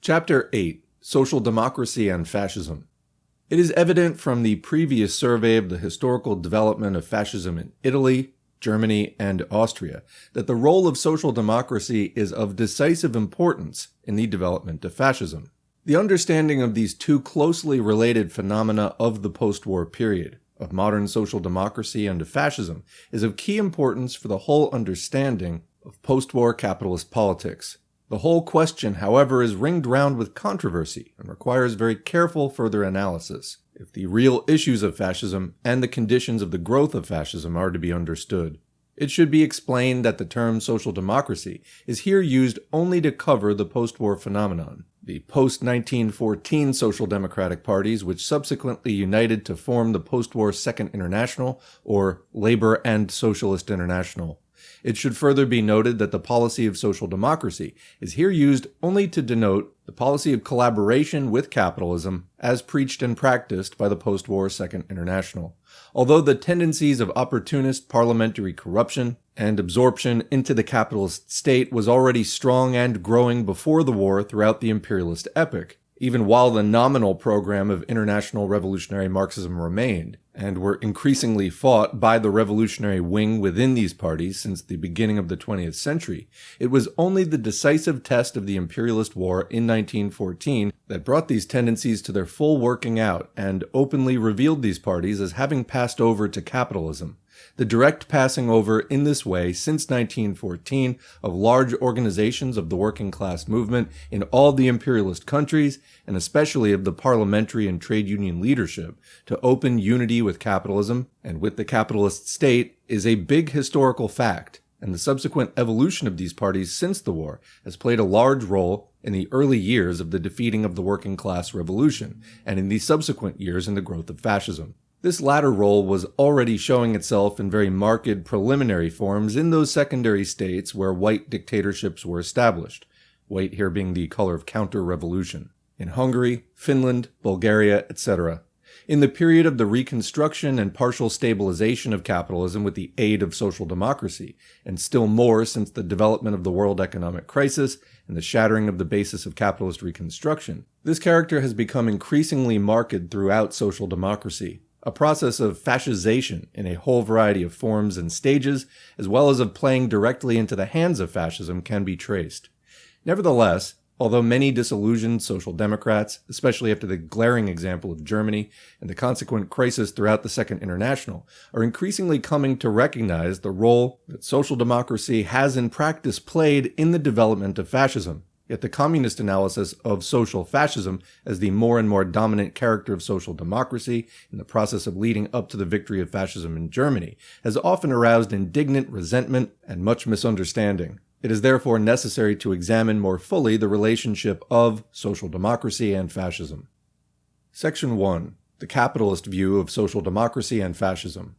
Chapter 8: Social Democracy and Fascism. It is evident from the previous survey of the historical development of fascism in Italy, Germany, and Austria that the role of social democracy is of decisive importance in the development of fascism. The understanding of these two closely related phenomena of the post-war period, of modern social democracy and of fascism, is of key importance for the whole understanding of post-war capitalist politics. The whole question, however, is ringed round with controversy and requires very careful further analysis, if the real issues of fascism and the conditions of the growth of fascism are to be understood. It should be explained that the term social democracy is here used only to cover the post-war phenomenon. The post-1914 social democratic parties, which subsequently united to form the post-war Second International, or Labor and Socialist International. It should further be noted that the policy of social democracy is here used only to denote the policy of collaboration with capitalism as preached and practiced by the post-war Second International. Although the tendencies of opportunist parliamentary corruption and absorption into the capitalist state was already strong and growing before the war throughout the imperialist epoch, even while the nominal program of international revolutionary Marxism remained, and were increasingly fought by the revolutionary wing within these parties since the beginning of the 20th century, it was only the decisive test of the imperialist war in 1914 that brought these tendencies to their full working out and openly revealed these parties as having passed over to capitalism. The direct passing over in this way since 1914 of large organizations of the working class movement in all the imperialist countries, and especially of the parliamentary and trade union leadership, to open unity with capitalism and with the capitalist state is a big historical fact, and the subsequent evolution of these parties since the war has played a large role in the early years of the defeating of the working class revolution, and in the subsequent years in the growth of fascism. This latter role was already showing itself in very marked preliminary forms in those secondary states where white dictatorships were established, white here being the color of counter-revolution, in Hungary, Finland, Bulgaria, etc. In the period of the reconstruction and partial stabilization of capitalism with the aid of social democracy, and still more since the development of the world economic crisis and the shattering of the basis of capitalist reconstruction, this character has become increasingly marked throughout social democracy. A process of fascization in a whole variety of forms and stages, as well as of playing directly into the hands of fascism, can be traced. Nevertheless, although many disillusioned social democrats, especially after the glaring example of Germany and the consequent crisis throughout the Second International, are increasingly coming to recognize the role that social democracy has in practice played in the development of fascism, yet the communist analysis of social fascism as the more and more dominant character of social democracy in the process of leading up to the victory of fascism in Germany has often aroused indignant resentment and much misunderstanding. It is therefore necessary to examine more fully the relationship of social democracy and fascism. Section 1. The capitalist view of social democracy and fascism.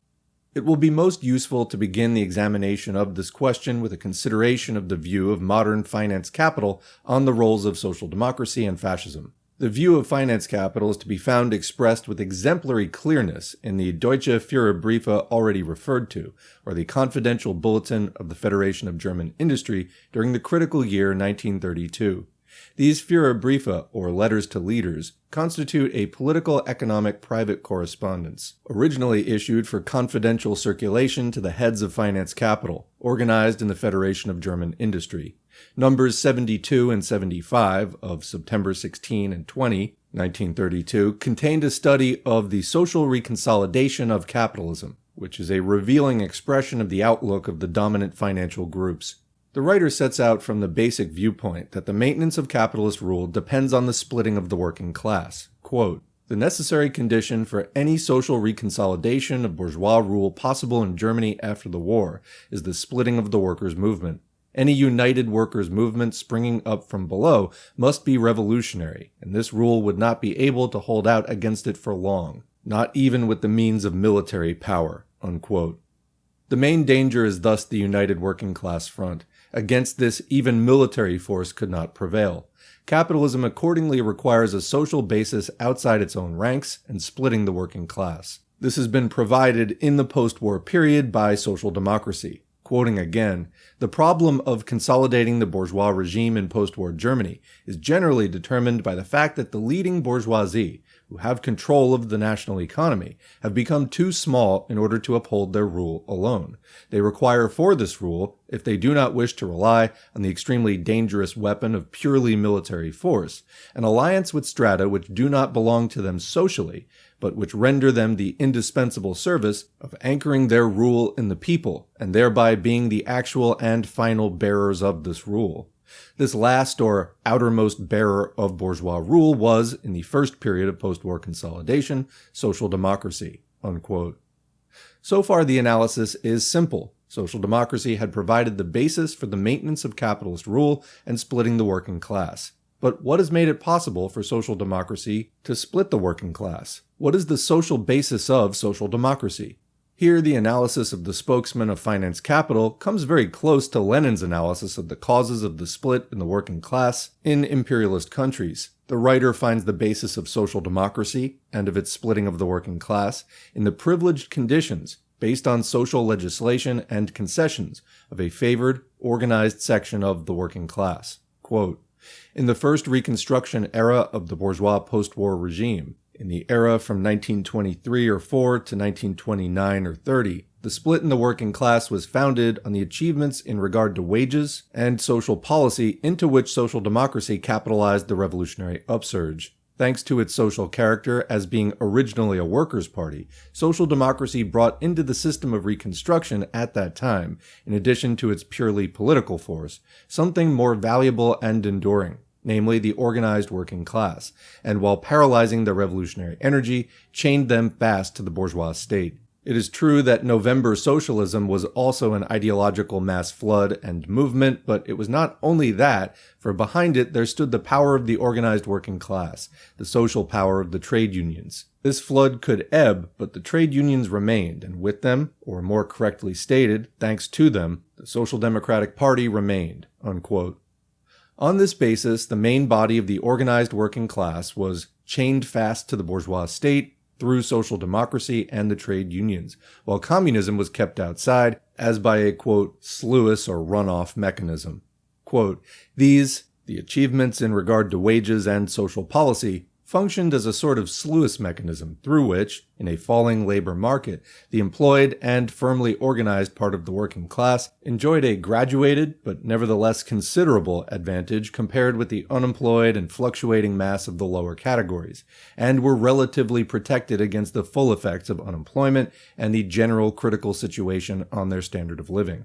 It will be most useful to begin the examination of this question with a consideration of the view of modern finance capital on the roles of social democracy and fascism. The view of finance capital is to be found expressed with exemplary clearness in the Deutsche Führerbriefe already referred to, or the Confidential Bulletin of the Federation of German Industry during the critical year 1932. These Führerbriefe, or letters to leaders, constitute a political-economic private correspondence, originally issued for confidential circulation to the heads of finance capital, organized in the Federation of German Industry. Numbers 72 and 75 of September 16 and 20, 1932, contained a study of the social reconsolidation of capitalism, which is a revealing expression of the outlook of the dominant financial groups. The writer sets out from the basic viewpoint that the maintenance of capitalist rule depends on the splitting of the working class. Quote, "The necessary condition for any social reconsolidation of bourgeois rule possible in Germany after the war is the splitting of the workers' movement. Any united workers' movement springing up from below must be revolutionary, and this rule would not be able to hold out against it for long, not even with the means of military power." Unquote. The main danger is thus the united working class front. Against this, even military force could not prevail. Capitalism accordingly requires a social basis outside its own ranks and splitting the working class. This has been provided in the post-war period by social democracy. Quoting again, "The problem of consolidating the bourgeois regime in post-war Germany is generally determined by the fact that the leading bourgeoisie, who have control of the national economy, have become too small in order to uphold their rule alone. They require for this rule, if they do not wish to rely on the extremely dangerous weapon of purely military force, an alliance with strata which do not belong to them socially, but which render them the indispensable service of anchoring their rule in the people, and thereby being the actual and final bearers of this rule. This last or outermost bearer of bourgeois rule was, in the first period of post-war consolidation, social democracy." Unquote. So far the analysis is simple. Social democracy had provided the basis for the maintenance of capitalist rule and splitting the working class. But what has made it possible for social democracy to split the working class? What is the social basis of social democracy? Here, the analysis of the spokesman of finance capital comes very close to Lenin's analysis of the causes of the split in the working class in imperialist countries. The writer finds the basis of social democracy and of its splitting of the working class in the privileged conditions based on social legislation and concessions of a favored, organized section of the working class. Quote, "In the first Reconstruction era of the bourgeois post-war regime, in the era from 1923 or 4 to 1929 or 30, the split in the working class was founded on the achievements in regard to wages and social policy into which social democracy capitalized the revolutionary upsurge. Thanks to its social character as being originally a workers' party, social democracy brought into the system of Reconstruction at that time, in addition to its purely political force, something more valuable and enduring, namely the organized working class, and while paralyzing their revolutionary energy, chained them fast to the bourgeois state. It is true that November socialism was also an ideological mass flood and movement, but it was not only that, for behind it there stood the power of the organized working class, the social power of the trade unions. This flood could ebb, but the trade unions remained, and with them, or more correctly stated, thanks to them, the Social Democratic Party remained." Unquote. On this basis, the main body of the organized working class was chained fast to the bourgeois state through social democracy and the trade unions, while communism was kept outside as by a, quote, sluice or runoff mechanism. Quote, "These, the achievements in regard to wages and social policy, functioned as a sort of sluice mechanism through which, in a falling labor market, the employed and firmly organized part of the working class enjoyed a graduated but nevertheless considerable advantage compared with the unemployed and fluctuating mass of the lower categories, and were relatively protected against the full effects of unemployment and the general critical situation on their standard of living.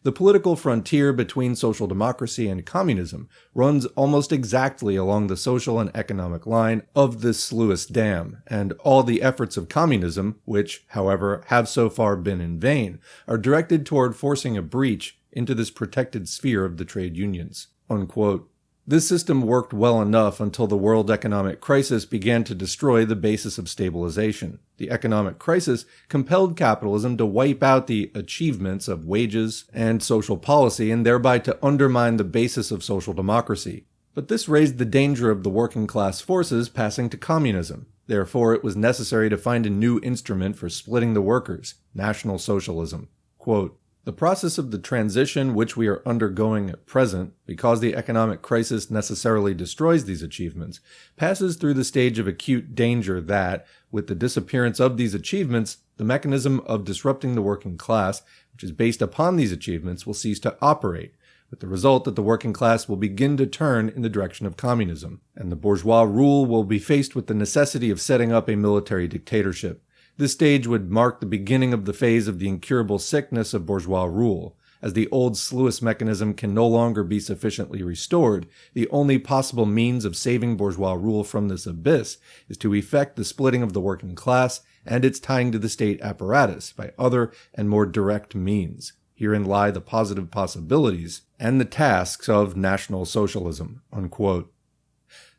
The political frontier between social democracy and communism runs almost exactly along the social and economic line of this sluice dam, and all the efforts of communism, which, however, have so far been in vain, are directed toward forcing a breach into this protected sphere of the trade unions." Unquote. This system worked well enough until the world economic crisis began to destroy the basis of stabilization. The economic crisis compelled capitalism to wipe out the achievements of wages and social policy and thereby to undermine the basis of social democracy. But this raised the danger of the working class forces passing to communism. Therefore, it was necessary to find a new instrument for splitting the workers, National Socialism. Quote, "The process of the transition which we are undergoing at present, because the economic crisis necessarily destroys these achievements, passes through the stage of acute danger that, with the disappearance of these achievements, the mechanism of disrupting the working class, which is based upon these achievements, will cease to operate, with the result that the working class will begin to turn in the direction of communism, and the bourgeois rule will be faced with the necessity of setting up a military dictatorship. This stage would mark the beginning of the phase of the incurable sickness of bourgeois rule. As the old sluice mechanism can no longer be sufficiently restored, the only possible means of saving bourgeois rule from this abyss is to effect the splitting of the working class and its tying to the state apparatus by other and more direct means. Herein lie the positive possibilities and the tasks of National Socialism." Unquote.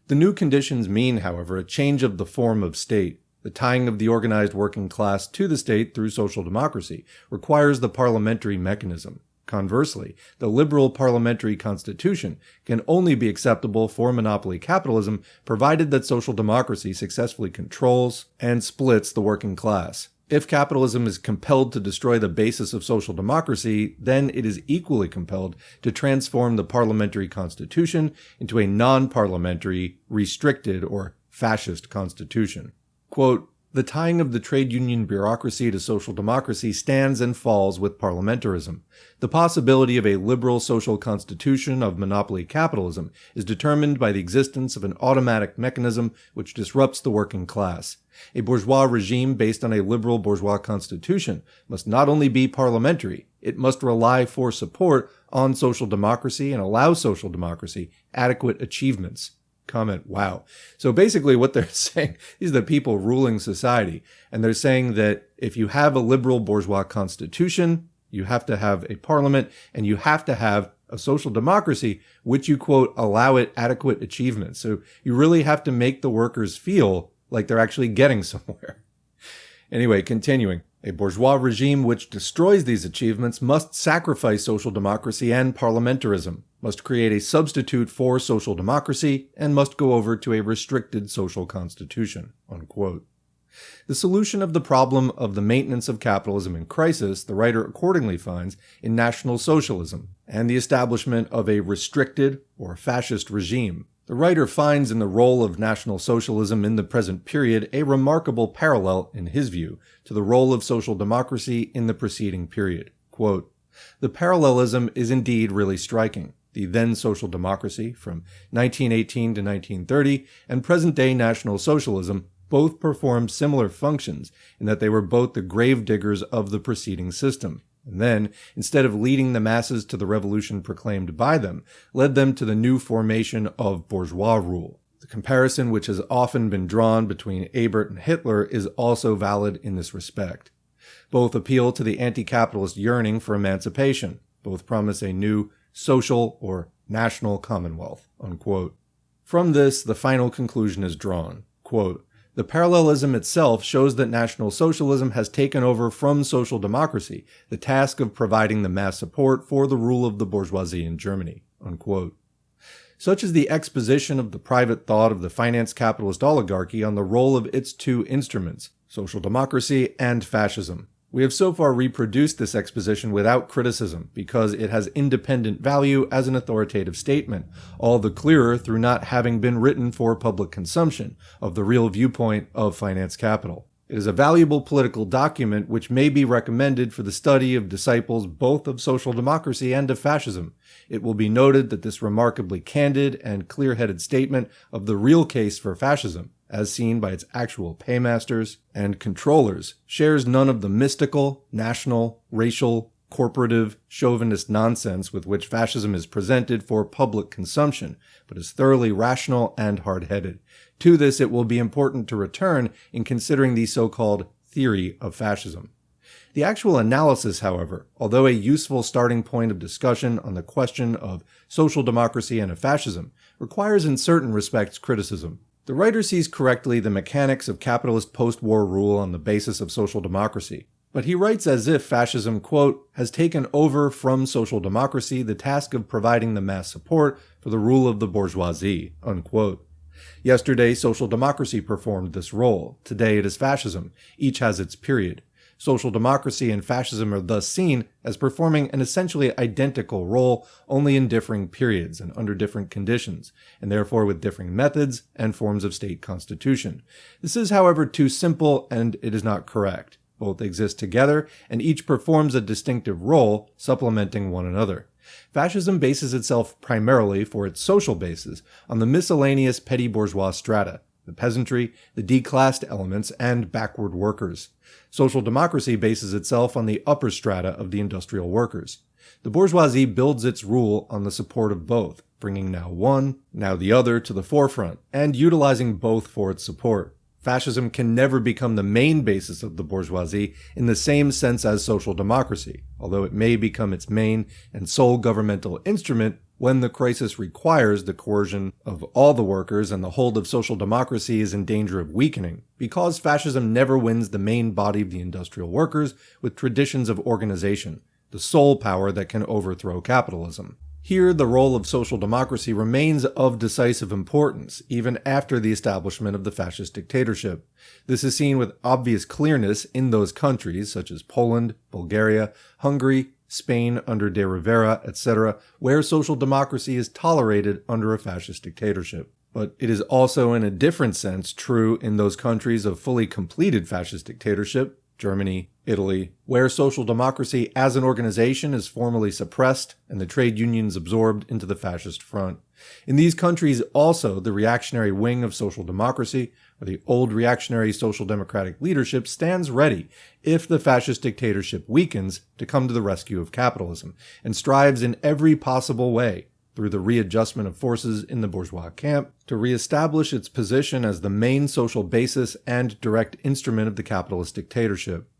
The new conditions mean, however, a change of the form of state. The tying of the organized working class to the state through social democracy requires the parliamentary mechanism. Conversely, the liberal parliamentary constitution can only be acceptable for monopoly capitalism provided that social democracy successfully controls and splits the working class. If capitalism is compelled to destroy the basis of social democracy, then it is equally compelled to transform the parliamentary constitution into a non-parliamentary, restricted, or fascist constitution. Quote, "The tying of the trade union bureaucracy to social democracy stands and falls with parliamentarism. The possibility of a liberal social constitution of monopoly capitalism is determined by the existence of an automatic mechanism which disrupts the working class. A bourgeois regime based on a liberal bourgeois constitution must not only be parliamentary, it must rely for support on social democracy and allow social democracy adequate achievements." Comment, wow. So basically what they're saying, these are the people ruling society, and they're saying that if you have a liberal bourgeois constitution, you have to have a parliament, and you have to have a social democracy, which you, quote, allow it adequate achievements. So you really have to make the workers feel like they're actually getting somewhere. Anyway, continuing. A bourgeois regime which destroys these achievements must sacrifice social democracy and parliamentarism, must create a substitute for social democracy, and must go over to a restricted social constitution, unquote. The solution of the problem of the maintenance of capitalism in crisis, the writer accordingly finds in National Socialism and the establishment of a restricted or fascist regime. The writer finds in the role of National Socialism in the present period a remarkable parallel, in his view, to the role of social democracy in the preceding period. Quote, "The parallelism is indeed really striking. The then social democracy, from 1918 to 1930, and present-day National Socialism both performed similar functions in that they were both the gravediggers of the preceding system, and then, instead of leading the masses to the revolution proclaimed by them, led them to the new formation of bourgeois rule. The comparison which has often been drawn between Ebert and Hitler is also valid in this respect. Both appeal to the anti-capitalist yearning for emancipation. Both promise a new social or national commonwealth." Unquote. From this, the final conclusion is drawn. Quote, "The parallelism itself shows that National Socialism has taken over from social democracy the task of providing the mass support for the rule of the bourgeoisie in Germany." Unquote. Such is the exposition of the private thought of the finance capitalist oligarchy on the role of its two instruments, social democracy and fascism. We have so far reproduced this exposition without criticism, because it has independent value as an authoritative statement, all the clearer through not having been written for public consumption, of the real viewpoint of finance capital. It is a valuable political document which may be recommended for the study of disciples both of social democracy and of fascism. It will be noted that this remarkably candid and clear-headed statement of the real case for fascism, as seen by its actual paymasters and controllers, shares none of the mystical, national, racial, corporative, chauvinist nonsense with which fascism is presented for public consumption, but is thoroughly rational and hard-headed. To this it will be important to return in considering the so-called theory of fascism. The actual analysis, however, although a useful starting point of discussion on the question of social democracy and of fascism, requires in certain respects criticism. The writer sees correctly the mechanics of capitalist post-war rule on the basis of social democracy, but he writes as if fascism, quote, has taken over from social democracy the task of providing the mass support for the rule of the bourgeoisie, unquote. Yesterday, social democracy performed this role. Today it is fascism. Each has its period. Social democracy and fascism are thus seen as performing an essentially identical role, only in differing periods and under different conditions, and therefore with differing methods and forms of state constitution. This is, however, too simple, and it is not correct. Both exist together, and each performs a distinctive role, supplementing one another. Fascism bases itself primarily, for its social basis, on the miscellaneous petty bourgeois strata, the peasantry, the declassed elements, and backward workers. Social democracy bases itself on the upper strata of the industrial workers. The bourgeoisie builds its rule on the support of both, bringing now one, now the other to the forefront, and utilizing both for its support. Fascism can never become the main basis of the bourgeoisie in the same sense as social democracy, although it may become its main and sole governmental instrument when the crisis requires the coercion of all the workers and the hold of social democracy is in danger of weakening, because fascism never wins the main body of the industrial workers with traditions of organization, the sole power that can overthrow capitalism. Here, the role of social democracy remains of decisive importance, even after the establishment of the fascist dictatorship. This is seen with obvious clearness in those countries, such as Poland, Bulgaria, Hungary, Spain under de Rivera, etc., where social democracy is tolerated under a fascist dictatorship. But it is also in a different sense true in those countries of fully completed fascist dictatorship, Germany, Italy, where social democracy as an organization is formally suppressed and the trade unions absorbed into the fascist front. In these countries also, the reactionary wing of social democracy, or the old reactionary social democratic leadership, stands ready, if the fascist dictatorship weakens, to come to the rescue of capitalism, and strives in every possible way, through the readjustment of forces in the bourgeois camp, to reestablish its position as the main social basis and direct instrument of the capitalist dictatorship.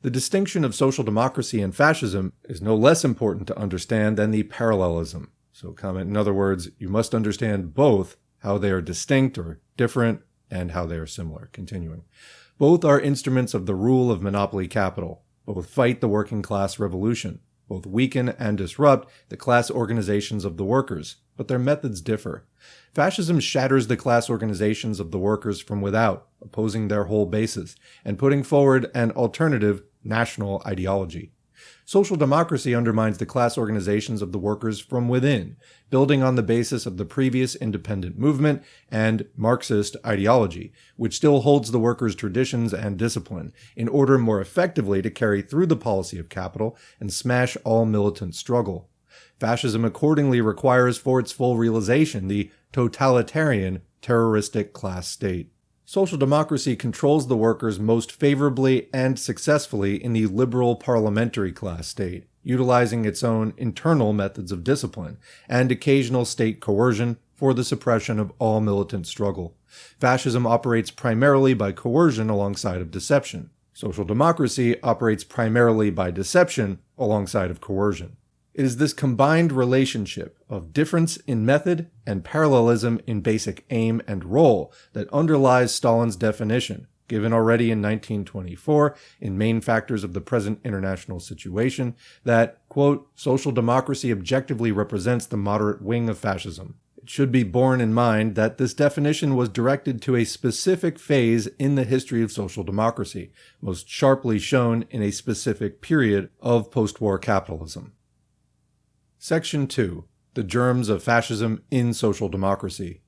The distinction of social democracy and fascism is no less important to understand than the parallelism. So comment, in other words, you must understand both how they are distinct or different and how they are similar. Continuing. Both are instruments of the rule of monopoly capital. Both fight the working class revolution. Both weaken and disrupt the class organizations of the workers, but their methods differ. Fascism shatters the class organizations of the workers from without, opposing their whole basis, and putting forward an alternative national ideology. Social democracy undermines the class organizations of the workers from within, building on the basis of the previous independent movement and Marxist ideology, which still holds the workers' traditions and discipline, in order more effectively to carry through the policy of capital and smash all militant struggle. Fascism accordingly requires for its full realization the totalitarian, terroristic class state. Social democracy controls the workers most favorably and successfully in the liberal parliamentary class state, utilizing its own internal methods of discipline and occasional state coercion for the suppression of all militant struggle. Fascism operates primarily by coercion alongside of deception. Social democracy operates primarily by deception alongside of coercion. It is this combined relationship of difference in method and parallelism in basic aim and role that underlies Stalin's definition, given already in 1924 in Main Factors of the Present International Situation, that, quote, social democracy objectively represents the moderate wing of fascism. It should be borne in mind that this definition was directed to a specific phase in the history of social democracy, most sharply shown in a specific period of post-war capitalism. Section 2. The Germs of Fascism in Social Democracy.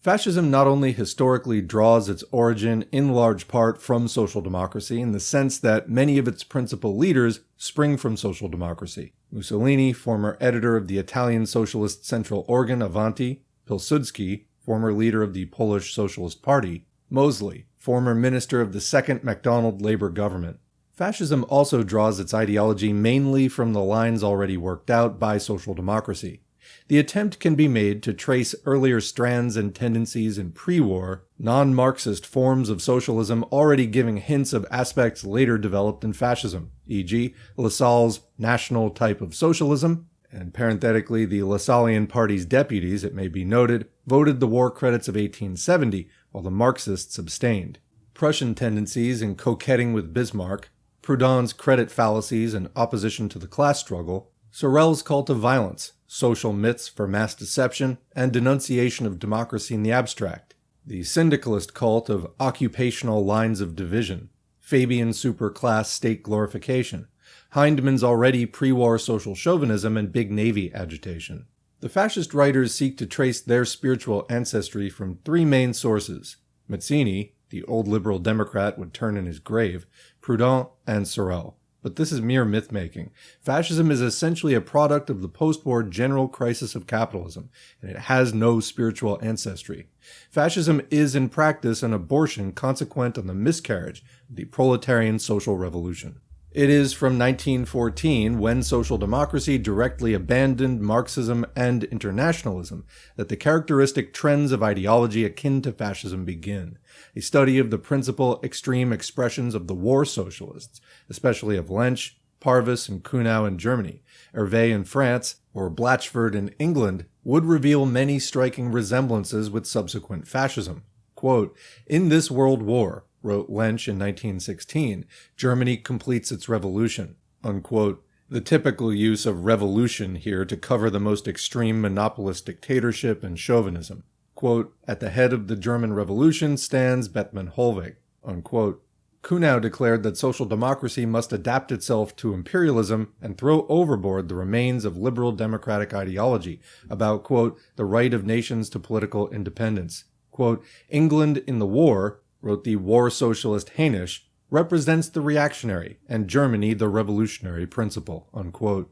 Fascism not only historically draws its origin in large part from social democracy in the sense that many of its principal leaders spring from social democracy. Mussolini, former editor of the Italian socialist central organ Avanti; Pilsudski, former leader of the Polish Socialist Party; Mosley, former minister of the Second MacDonald Labour government. Fascism also draws its ideology mainly from the lines already worked out by social democracy. The attempt can be made to trace earlier strands and tendencies in pre-war, non-Marxist forms of socialism already giving hints of aspects later developed in fascism, e.g. Lassalle's national type of socialism, and parenthetically the Lassallean Party's deputies, it may be noted, voted the war credits of 1870, while the Marxists abstained. Prussian tendencies in coquetting with Bismarck, Proudhon's credit fallacies and opposition to the class struggle, Sorel's cult of violence, social myths for mass deception, and denunciation of democracy in the abstract, the syndicalist cult of occupational lines of division, Fabian superclass state glorification, Hindman's already pre-war social chauvinism and big navy agitation. The fascist writers seek to trace their spiritual ancestry from three main sources: Mazzini, the old liberal Democrat would turn in his grave, Proudhon, and Sorel. But this is mere myth-making. Fascism is essentially a product of the post-war general crisis of capitalism, and it has no spiritual ancestry. Fascism is in practice an abortion consequent on the miscarriage of the proletarian social revolution. It is from 1914, when social democracy directly abandoned Marxism and internationalism, that the characteristic trends of ideology akin to fascism begin. A study of the principal extreme expressions of the war socialists, especially of Lensch, Parvis, and Kuhnau in Germany, Hervé in France, or Blatchford in England, would reveal many striking resemblances with subsequent fascism. Quote, "In this world war," wrote Lensch in 1916, "Germany completes its revolution." Unquote. The typical use of revolution here to cover the most extreme monopolist dictatorship and chauvinism. Quote, "At the head of the German Revolution stands Bethmann Hollweg." Unquote. Kuhnau declared that social democracy must adapt itself to imperialism and throw overboard the remains of liberal democratic ideology about, quote, "the right of nations to political independence." Quote, "England in the war," wrote the war socialist Hainisch, "represents the reactionary, and Germany the revolutionary principle." Unquote.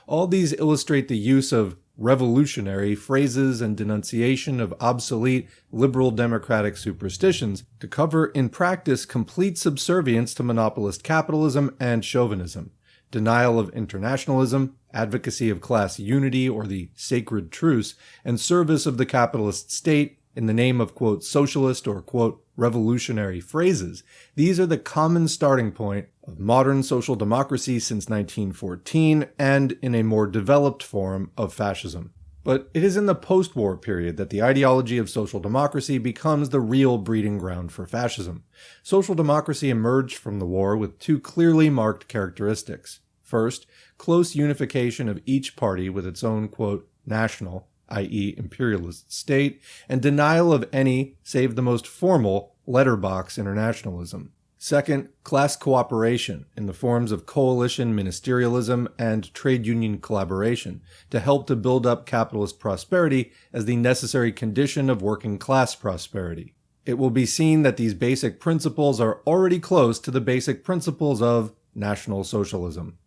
All these illustrate the use of revolutionary phrases and denunciation of obsolete liberal democratic superstitions to cover in practice complete subservience to monopolist capitalism and chauvinism, denial of internationalism, advocacy of class unity or the sacred truce, and service of the capitalist state in the name of, quote, "socialist" or, quote, "revolutionary" phrases. These are the common starting point of modern social democracy since 1914 and in a more developed form of fascism. But it is in the post-war period that the ideology of social democracy becomes the real breeding ground for fascism. Social democracy emerged from the war with two clearly marked characteristics. First, close unification of each party with its own, quote, "national," i.e. imperialist state, and denial of any, save the most formal, letterbox internationalism. Second, class cooperation in the forms of coalition ministerialism and trade union collaboration to help to build up capitalist prosperity as the necessary condition of working class prosperity. It will be seen that these basic principles are already close to the basic principles of National Socialism.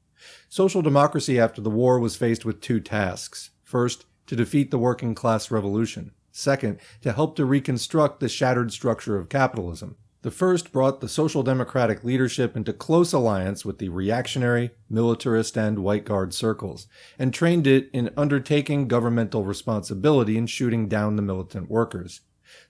Social democracy after the war was faced with two tasks. First, to defeat the working class revolution. Second, to help to reconstruct the shattered structure of capitalism. The first brought the social democratic leadership into close alliance with the reactionary, militarist, and white guard circles, and trained it in undertaking governmental responsibility in shooting down the militant workers.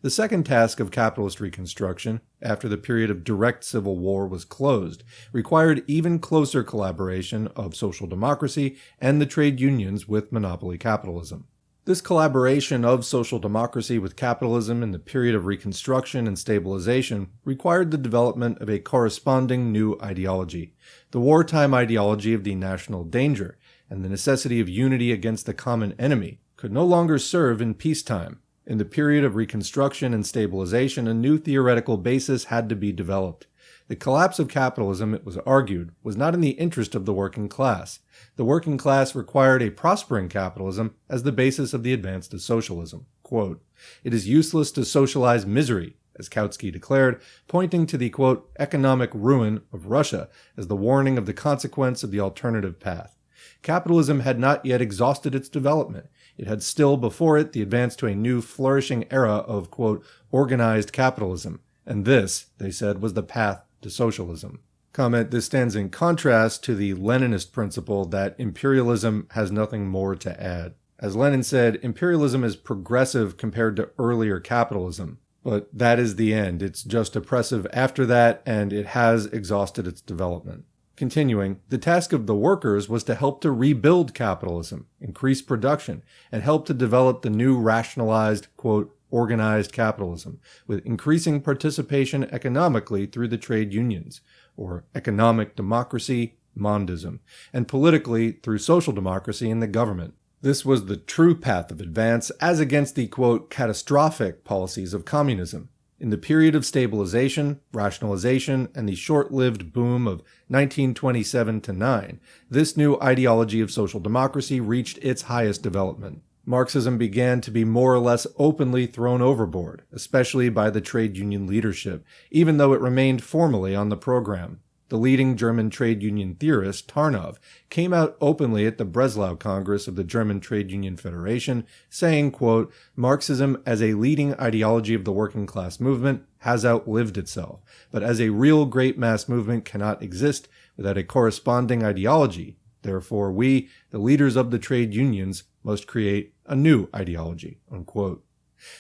The second task of capitalist reconstruction, after the period of direct civil war was closed, required even closer collaboration of social democracy and the trade unions with monopoly capitalism. This collaboration of social democracy with capitalism in the period of reconstruction and stabilization required the development of a corresponding new ideology, the wartime ideology of the national danger, and the necessity of unity against the common enemy could no longer serve in peacetime. In the period of reconstruction and stabilization, a new theoretical basis had to be developed. The collapse of capitalism, it was argued, was not in the interest of the working class. The working class required a prospering capitalism as the basis of the advance to socialism. Quote, "It is useless to socialize misery," as Kautsky declared, pointing to the, quote, "economic ruin" of Russia as the warning of the consequence of the alternative path. Capitalism had not yet exhausted its development. It had still before it the advance to a new flourishing era of, quote, "organized capitalism," and this, they said, was the path to socialism. Comment, this stands in contrast to the Leninist principle that imperialism has nothing more to add. As Lenin said, imperialism is progressive compared to earlier capitalism, but that is the end. It's just oppressive after that, and it has exhausted its development. Continuing, the task of the workers was to help to rebuild capitalism, increase production, and help to develop the new rationalized, quote, "organized capitalism," with increasing participation economically through the trade unions, or economic democracy, Mondism, and politically through social democracy in the government. This was the true path of advance as against the, quote, "catastrophic policies of communism." In the period of stabilization, rationalization, and the short-lived boom of 1927-9, this new ideology of social democracy reached its highest development. Marxism began to be more or less openly thrown overboard, especially by the trade union leadership, even though it remained formally on the program. The leading German trade union theorist, Tarnow, came out openly at the Breslau Congress of the German Trade Union Federation, saying, quote, "Marxism as a leading ideology of the working class movement has outlived itself, but as a real great mass movement cannot exist without a corresponding ideology. Therefore we, the leaders of the trade unions, must create a new ideology," unquote.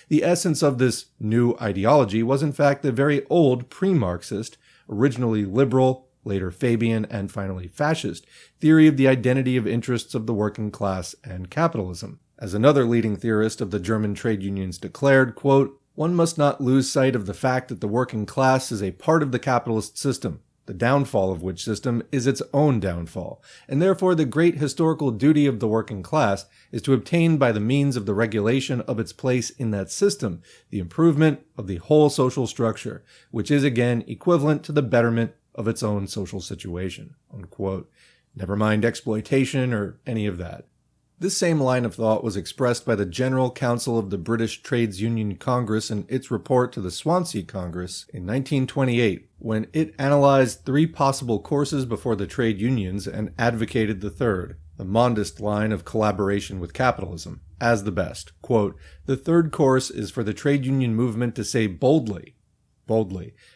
The essence of this new ideology was in fact the very old pre-Marxist, originally liberal, later Fabian, and finally fascist, theory of the identity of interests of the working class and capitalism. As another leading theorist of the German trade unions declared, quote, "One must not lose sight of the fact that the working class is a part of the capitalist system. the downfall of which system is its own downfall, and therefore the great historical duty of the working class is to obtain by the means of the regulation of its place in that system the improvement of the whole social structure, which is again equivalent to the betterment of its own social situation." Unquote. Never mind exploitation or any of that. This same line of thought was expressed by the General Council of the British Trades Union Congress in its report to the Swansea Congress in 1928, when it analyzed 3 possible courses before the trade unions and advocated the third, the Mondist line of collaboration with capitalism, as the best. Quote, "The third course is for the trade union movement to say boldly,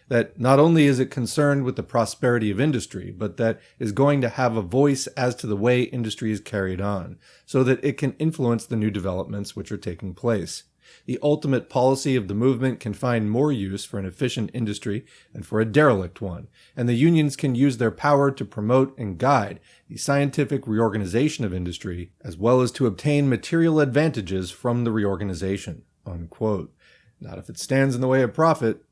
that not only is it concerned with the prosperity of industry, but that is going to have a voice as to the way industry is carried on, so that it can influence the new developments which are taking place. The ultimate policy of the movement can find more use for an efficient industry than for a derelict one, and the unions can use their power to promote and guide the scientific reorganization of industry, as well as to obtain material advantages from the reorganization." Unquote. Not if it stands in the way of profit.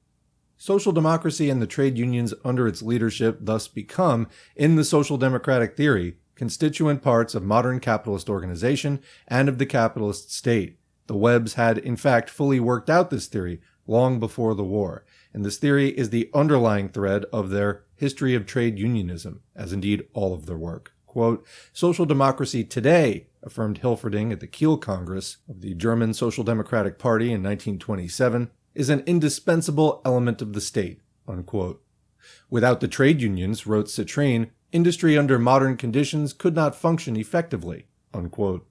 Social democracy and the trade unions under its leadership thus become, in the social democratic theory, constituent parts of modern capitalist organization and of the capitalist state. The Webbs had, in fact, fully worked out this theory long before the war, and this theory is the underlying thread of their History of Trade Unionism, as indeed all of their work. Quote, "Social democracy today," affirmed Hilferding at the Kiel Congress of the German Social Democratic Party in 1927, "is an indispensable element of the state." Unquote. "Without the trade unions," wrote Citrine, "industry under modern conditions could not function effectively." Unquote.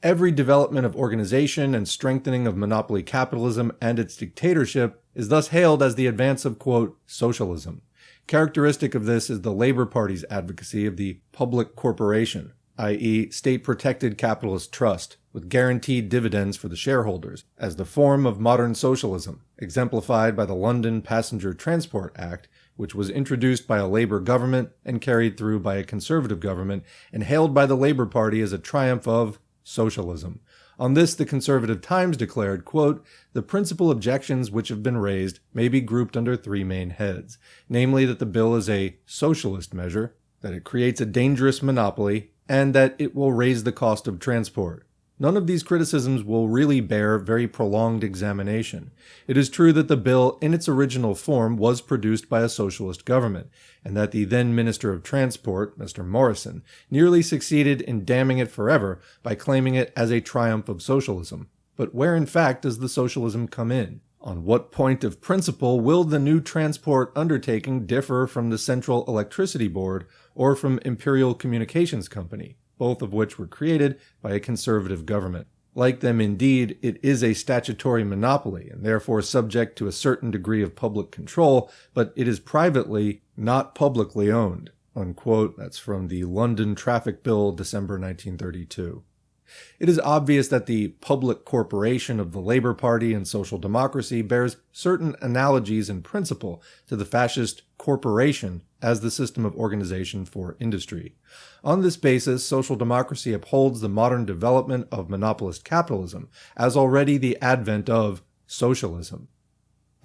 Every development of organization and strengthening of monopoly capitalism and its dictatorship is thus hailed as the advance of, quote, "socialism." Characteristic of this is the Labor Party's advocacy of the public corporation, i.e., state-protected capitalist trust, with guaranteed dividends for the shareholders, as the form of modern socialism, exemplified by the London Passenger Transport Act, which was introduced by a Labour government and carried through by a Conservative government, and hailed by the Labour Party as a triumph of socialism. On this, the Conservative Times declared, quote, "The principal objections which have been raised may be grouped under 3 main heads, namely that the bill is a socialist measure, that it creates a dangerous monopoly, and that it will raise the cost of transport. None of these criticisms will really bear very prolonged examination. It is true that the bill in its original form was produced by a socialist government, and that the then Minister of Transport, Mr. Morrison, nearly succeeded in damning it forever by claiming it as a triumph of socialism. But where in fact does the socialism come in? On what point of principle will the new transport undertaking differ from the Central Electricity Board or from Imperial Communications Company, both of which were created by a conservative government? Like them, indeed, it is a statutory monopoly and therefore subject to a certain degree of public control, but it is privately, not publicly owned." Unquote. That's from the London Traffic Bill, December 1932. It is obvious that the public corporation of the Labour Party and social democracy bears certain analogies in principle to the fascist corporation as the system of organization for industry. On this basis, social democracy upholds the modern development of monopolist capitalism as already the advent of socialism.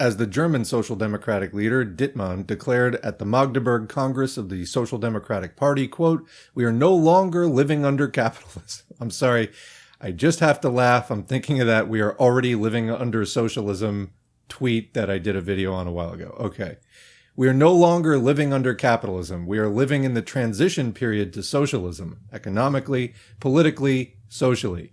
As the German Social Democratic leader Dittmann declared at the Magdeburg Congress of the Social Democratic Party, quote, "We are no longer living under capitalism." I'm sorry, I just have to laugh. I'm thinking of that "we are already living under socialism" tweet that I did a video on a while ago. Okay. "We are no longer living under capitalism. We are living in the transition period to socialism, economically, politically, socially.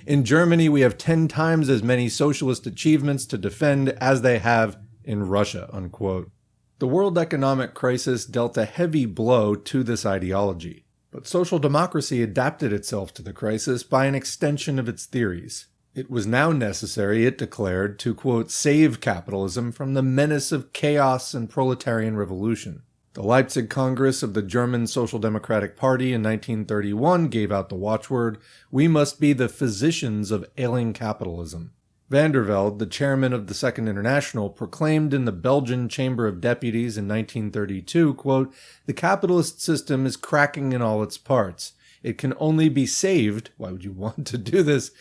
In Germany, we have 10 times as many socialist achievements to defend as they have in Russia." Unquote. The world economic crisis dealt a heavy blow to this ideology, but social democracy adapted itself to the crisis by an extension of its theories. It was now necessary, it declared, to, quote, "save capitalism from the menace of chaos and proletarian revolution." The Leipzig Congress of the German Social Democratic Party in 1931 gave out the watchword, "We must be the physicians of ailing capitalism." Vandervelde, the chairman of the Second International, proclaimed in the Belgian Chamber of Deputies in 1932, quote, "The capitalist system is cracking in all its parts. It can only be saved," why would you want to do this,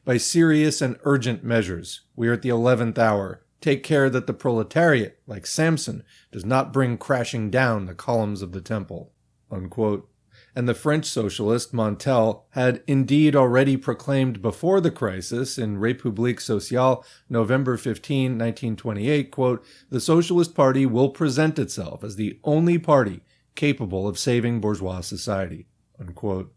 "by serious and urgent measures. We are at the 11th hour. Take care that the proletariat, like Samson, does not bring crashing down the columns of the temple." Unquote. And the French socialist Montel had indeed already proclaimed before the crisis in République Sociale, November 15, 1928, quote, "The Socialist Party will present itself as the only party capable of saving bourgeois society." Unquote.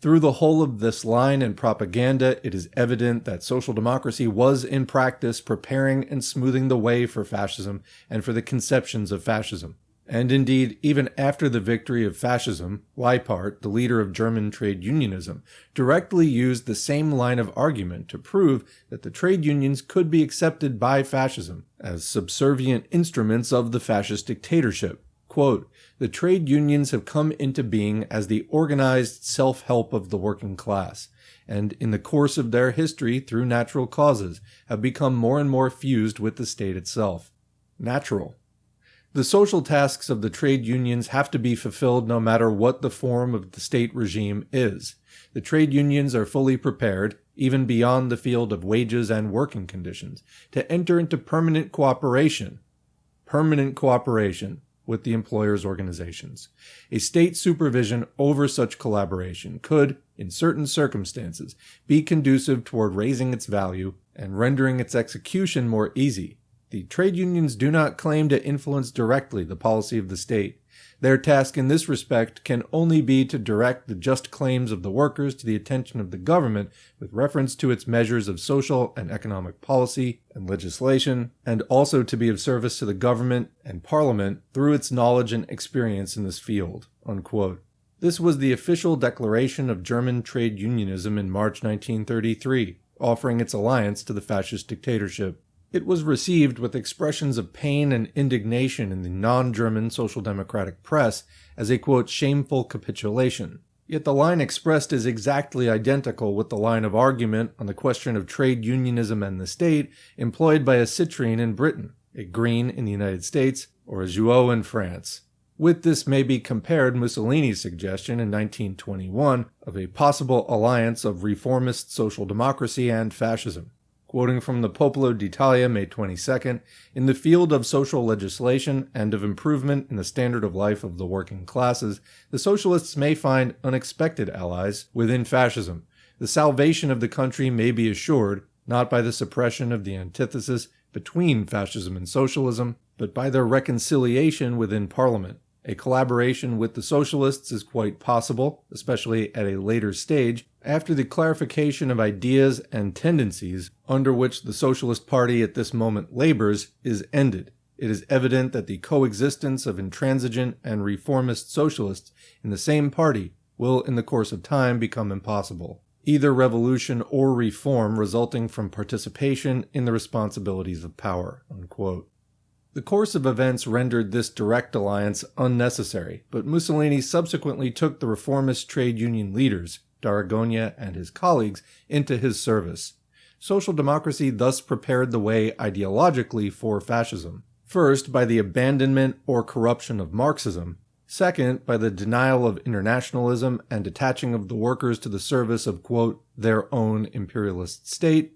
Through the whole of this line and propaganda, it is evident that social democracy was in practice preparing and smoothing the way for fascism and for the conceptions of fascism. And indeed, even after the victory of fascism, Leipart, the leader of German trade unionism, directly used the same line of argument to prove that the trade unions could be accepted by fascism as subservient instruments of the fascist dictatorship. Quote, "The trade unions have come into being as the organized self-help of the working class, and in the course of their history, through natural causes, have become more and more fused with the state itself." Natural. The social tasks of the trade unions have to be fulfilled no matter what the form of the state regime is. The trade unions are fully prepared, even beyond the field of wages and working conditions, to enter into permanent cooperation with the employers' organizations. A state supervision over such collaboration could, in certain circumstances, be conducive toward raising its value and rendering its execution more easy. The trade unions do not claim to influence directly the policy of the state. Their task in this respect can only be to direct the just claims of the workers to the attention of the government with reference to its measures of social and economic policy and legislation, and also to be of service to the government and parliament through its knowledge and experience in this field." Unquote. This was the official declaration of German trade unionism in March 1933, offering its alliance to the fascist dictatorship. It was received with expressions of pain and indignation in the non-German social democratic press as a, quote, "shameful capitulation." Yet the line expressed is exactly identical with the line of argument on the question of trade unionism and the state employed by a Citroën in Britain, a Green in the United States, or a Jouot in France. With this may be compared Mussolini's suggestion in 1921 of a possible alliance of reformist social democracy and fascism. Quoting from the Popolo d'Italia, May 22nd, "In the field of social legislation and of improvement in the standard of life of the working classes, the socialists may find unexpected allies within fascism. The salvation of the country may be assured, not by the suppression of the antithesis between fascism and socialism, but by their reconciliation within Parliament. A collaboration with the socialists is quite possible, especially at a later stage, after the clarification of ideas and tendencies under which the Socialist Party at this moment labors is ended. It is evident that the coexistence of intransigent and reformist socialists in the same party will in the course of time become impossible. Either revolution or reform resulting from participation in the responsibilities of power." Unquote. The course of events rendered this direct alliance unnecessary, but Mussolini subsequently took the reformist trade union leaders, d'Aragona and his colleagues, into his service. Social democracy thus prepared the way ideologically for fascism. First, by the abandonment or corruption of Marxism. Second, by the denial of internationalism and attaching of the workers to the service of, quote, "their own imperialist state."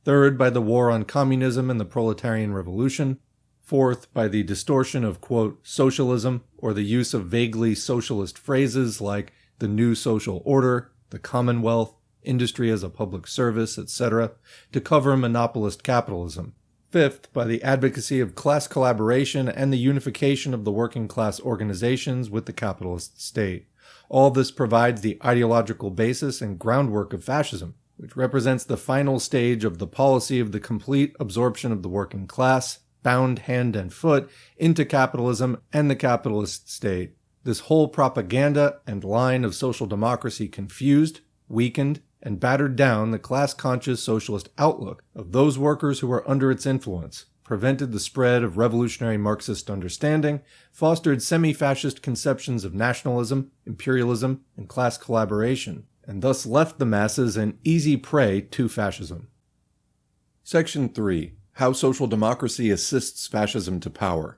Third, by the war on communism and the proletarian revolution. Fourth, by the distortion of, quote, "socialism," or the use of vaguely socialist phrases like the new social order, the commonwealth, industry as a public service, etc., to cover monopolist capitalism. Fifth, by the advocacy of class collaboration and the unification of the working class organizations with the capitalist state. All this provides the ideological basis and groundwork of fascism, which represents the final stage of the policy of the complete absorption of the working class, bound hand and foot, into capitalism and the capitalist state. This whole propaganda and line of social democracy confused, weakened, and battered down the class-conscious socialist outlook of those workers who were under its influence, prevented the spread of revolutionary Marxist understanding, fostered semi-fascist conceptions of nationalism, imperialism, and class collaboration, and thus left the masses an easy prey to fascism. Section 3. How social democracy assists fascism to power.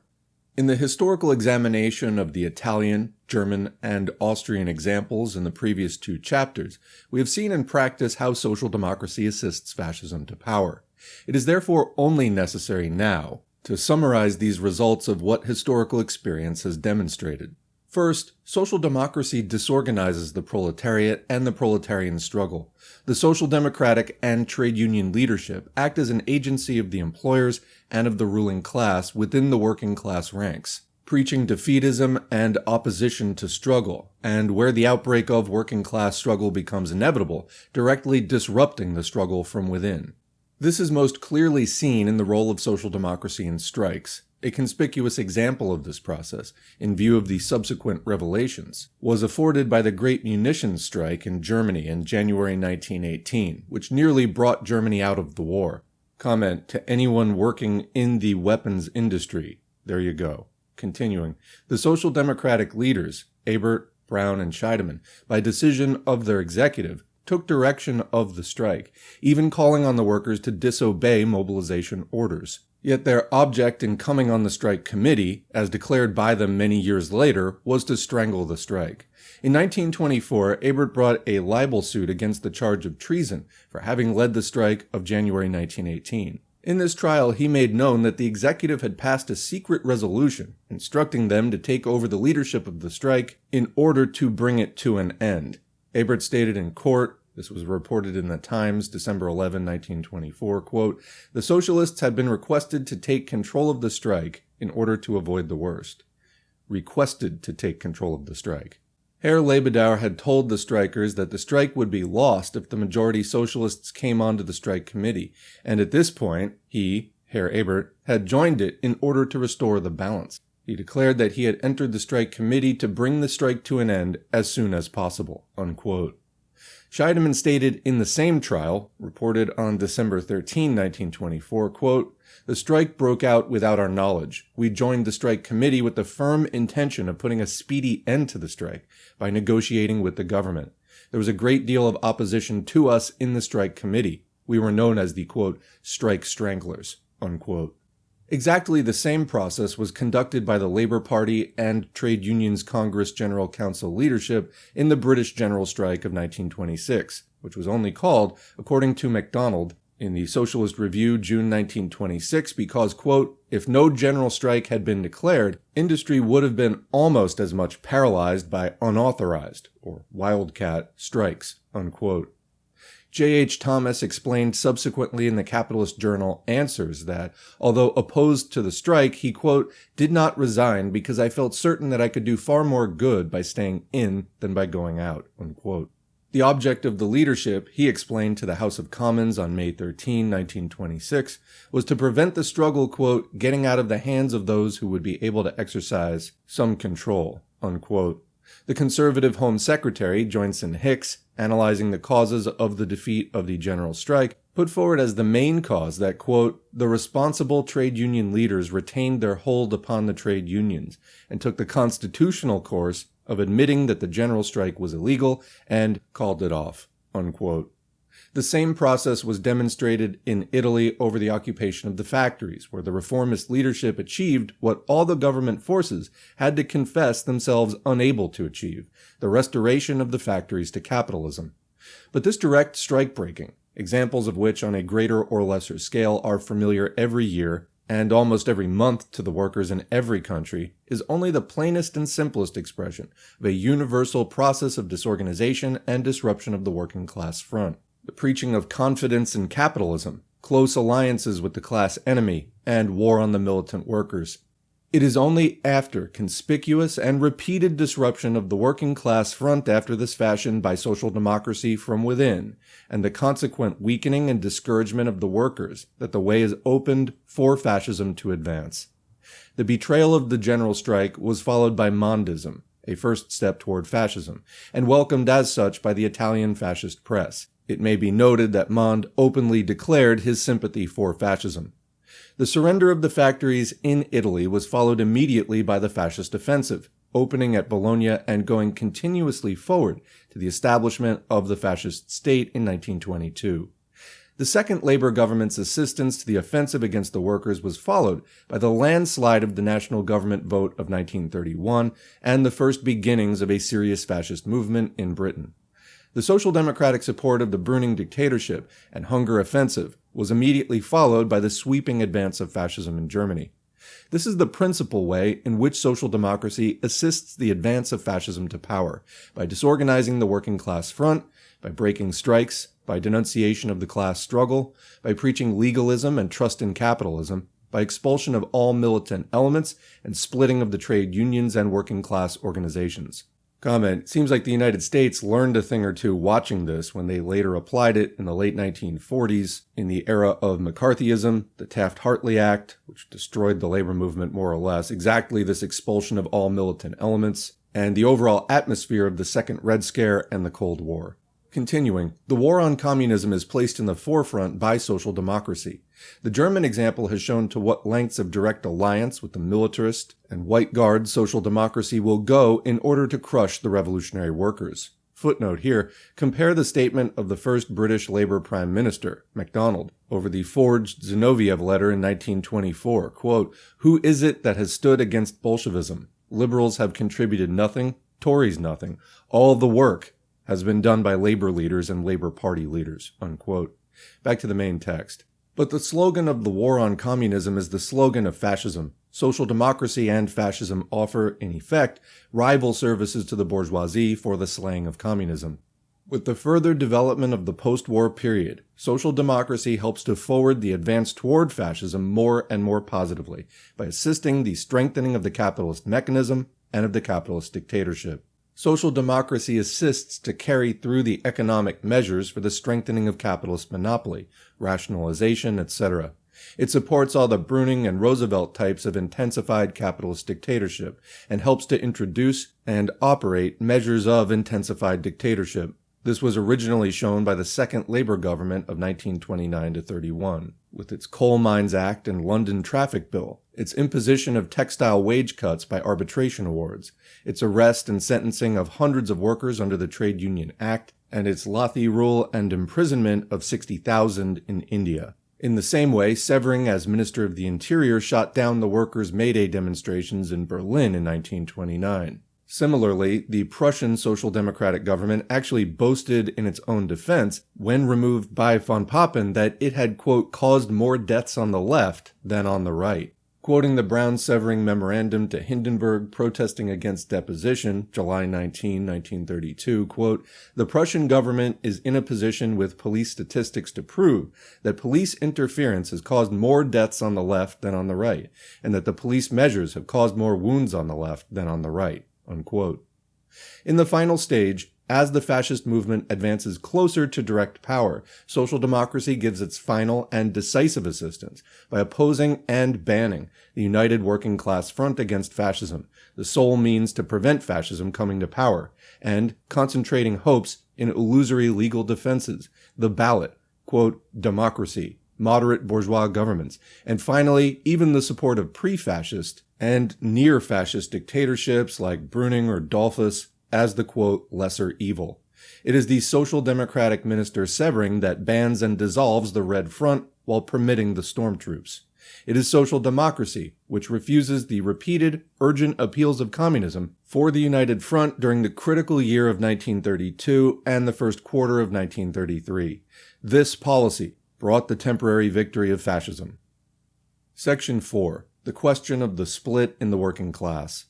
In the historical examination of the Italian, German, and Austrian examples in the previous two chapters, we have seen in practice how social democracy assists fascism to power. It is therefore only necessary now to summarize these results of what historical experience has demonstrated. First, social democracy disorganizes the proletariat and the proletarian struggle. The social democratic and trade union leadership act as an agency of the employers and of the ruling class within the working class ranks, preaching defeatism and opposition to struggle, and where the outbreak of working class struggle becomes inevitable, directly disrupting the struggle from within. This is most clearly seen in the role of social democracy in strikes. A conspicuous example of this process, in view of the subsequent revelations, was afforded by the Great Munitions Strike in Germany in January 1918, which nearly brought Germany out of the war. Comment to anyone working in the weapons industry. There you go. Continuing, the Social Democratic leaders, Ebert, Brown, and Scheidemann, by decision of their executive, took direction of the strike, even calling on the workers to disobey mobilization orders. Yet their object in coming on the strike committee, as declared by them many years later, was to strangle the strike. In 1924, Ebert brought a libel suit against the charge of treason for having led the strike of January 1918. In this trial, he made known that the executive had passed a secret resolution instructing them to take over the leadership of the strike in order to bring it to an end. Ebert stated in court, this was reported in the Times, December 11, 1924, quote, "The socialists had been requested to take control of the strike in order to avoid the worst." Requested to take control of the strike. Herr Lebedauer had told the strikers that the strike would be lost if the majority socialists came onto the strike committee, and at this point, he, Herr Ebert, had joined it in order to restore the balance. He declared that he had entered the strike committee to bring the strike to an end as soon as possible, unquote. Scheidemann stated in the same trial, reported on December 13, 1924, quote, "The strike broke out without our knowledge. We joined the strike committee with the firm intention of putting a speedy end to the strike by negotiating with the government. There was a great deal of opposition to us in the strike committee. We were known as the, quote, strike stranglers," unquote. Exactly the same process was conducted by the Labour Party and Trade Unions Congress General Council leadership in the British General Strike of 1926, which was only called, according to MacDonald, in the Socialist Review, June 1926, because, quote, "if no general strike had been declared, industry would have been almost as much paralyzed by unauthorized, or wildcat, strikes," unquote. J.H. Thomas explained subsequently in the Capitalist Journal Answers that, although opposed to the strike, he, quote, "did not resign because I felt certain that I could do far more good by staying in than by going out," unquote. The object of the leadership, he explained to the House of Commons on May 13, 1926, was to prevent the struggle, quote, "getting out of the hands of those who would be able to exercise some control," unquote. The Conservative Home Secretary, Joynson Hicks, analyzing the causes of the defeat of the general strike, put forward as the main cause that, quote, "the responsible trade union leaders retained their hold upon the trade unions and took the constitutional course of admitting that the general strike was illegal and called it off," unquote. The same process was demonstrated in Italy over the occupation of the factories, where the reformist leadership achieved what all the government forces had to confess themselves unable to achieve, the restoration of the factories to capitalism. But this direct strike breaking, examples of which on a greater or lesser scale are familiar every year and almost every month to the workers in every country, is only the plainest and simplest expression of a universal process of disorganization and disruption of the working class front. The preaching of confidence in capitalism, close alliances with the class enemy, and war on the militant workers. It is only after conspicuous and repeated disruption of the working class front after this fashion by social democracy from within, and the consequent weakening and discouragement of the workers, that the way is opened for fascism to advance. The betrayal of the general strike was followed by Mondism, a first step toward fascism, and welcomed as such by the Italian fascist press. It may be noted that Mond openly declared his sympathy for fascism. The surrender of the factories in Italy was followed immediately by the fascist offensive, opening at Bologna and going continuously forward to the establishment of the fascist state in 1922. The second Labour government's assistance to the offensive against the workers was followed by the landslide of the national government vote of 1931 and the first beginnings of a serious fascist movement in Britain. The Social Democratic support of the Brüning dictatorship and hunger offensive was immediately followed by the sweeping advance of fascism in Germany. This is the principal way in which social democracy assists the advance of fascism to power, by disorganizing the working class front, by breaking strikes, by denunciation of the class struggle, by preaching legalism and trust in capitalism, by expulsion of all militant elements, and splitting of the trade unions and working class organizations. Comment: seems like the United States learned a thing or two watching this when they later applied it in the late 1940s in the era of McCarthyism, the Taft-Hartley Act, which destroyed the labor movement more or less, exactly this expulsion of all militant elements, and the overall atmosphere of the Second Red Scare and the Cold War. Continuing, the war on communism is placed in the forefront by social democracy. The German example has shown to what lengths of direct alliance with the militarist and white guard social democracy will go in order to crush the revolutionary workers. Footnote here, compare the statement of the first British Labour Prime Minister, MacDonald, over the forged Zinoviev letter in 1924, quote, "Who is it that has stood against Bolshevism? Liberals have contributed nothing, Tories nothing. All the work has been done by labor leaders and Labor Party leaders," unquote. Back to the main text. But the slogan of the war on communism is the slogan of fascism. Social democracy and fascism offer, in effect, rival services to the bourgeoisie for the slaying of communism. With the further development of the post-war period, social democracy helps to forward the advance toward fascism more and more positively by assisting the strengthening of the capitalist mechanism and of the capitalist dictatorship. Social democracy assists to carry through the economic measures for the strengthening of capitalist monopoly, rationalization, etc. It supports all the Brüning and Roosevelt types of intensified capitalist dictatorship, and helps to introduce and operate measures of intensified dictatorship. This was originally shown by the second Labour government of 1929-31, with its Coal Mines Act and London Traffic Bill, its imposition of textile wage cuts by arbitration awards, its arrest and sentencing of hundreds of workers under the Trade Union Act, and its Lothi rule and imprisonment of 60,000 in India. In the same way, Severing, as Minister of the Interior, shot down the workers' May Day demonstrations in Berlin in 1929. Similarly, the Prussian Social Democratic government actually boasted in its own defense, when removed by von Papen, that it had, quote, caused more deaths on the left than on the right. Quoting the Brown-Severing memorandum to Hindenburg protesting against deposition, July 19, 1932, quote, "The Prussian government is in a position with police statistics to prove that police interference has caused more deaths on the left than on the right, and that the police measures have caused more wounds on the left than on the right." Unquote. In the final stage, as the fascist movement advances closer to direct power, social democracy gives its final and decisive assistance by opposing and banning the united working class front against fascism, the sole means to prevent fascism coming to power, and concentrating hopes in illusory legal defenses, the ballot, quote, democracy, moderate bourgeois governments, and finally, even the support of pre-fascist and near-fascist dictatorships like Brüning or Dollfuss as the, quote, lesser evil. It is the social democratic minister Severing that bans and dissolves the Red Front while permitting the stormtroops. It is social democracy which refuses the repeated, urgent appeals of communism for the United Front during the critical year of 1932 and the first quarter of 1933. This policy brought the temporary victory of fascism. Section 4. The question of the split in the working class.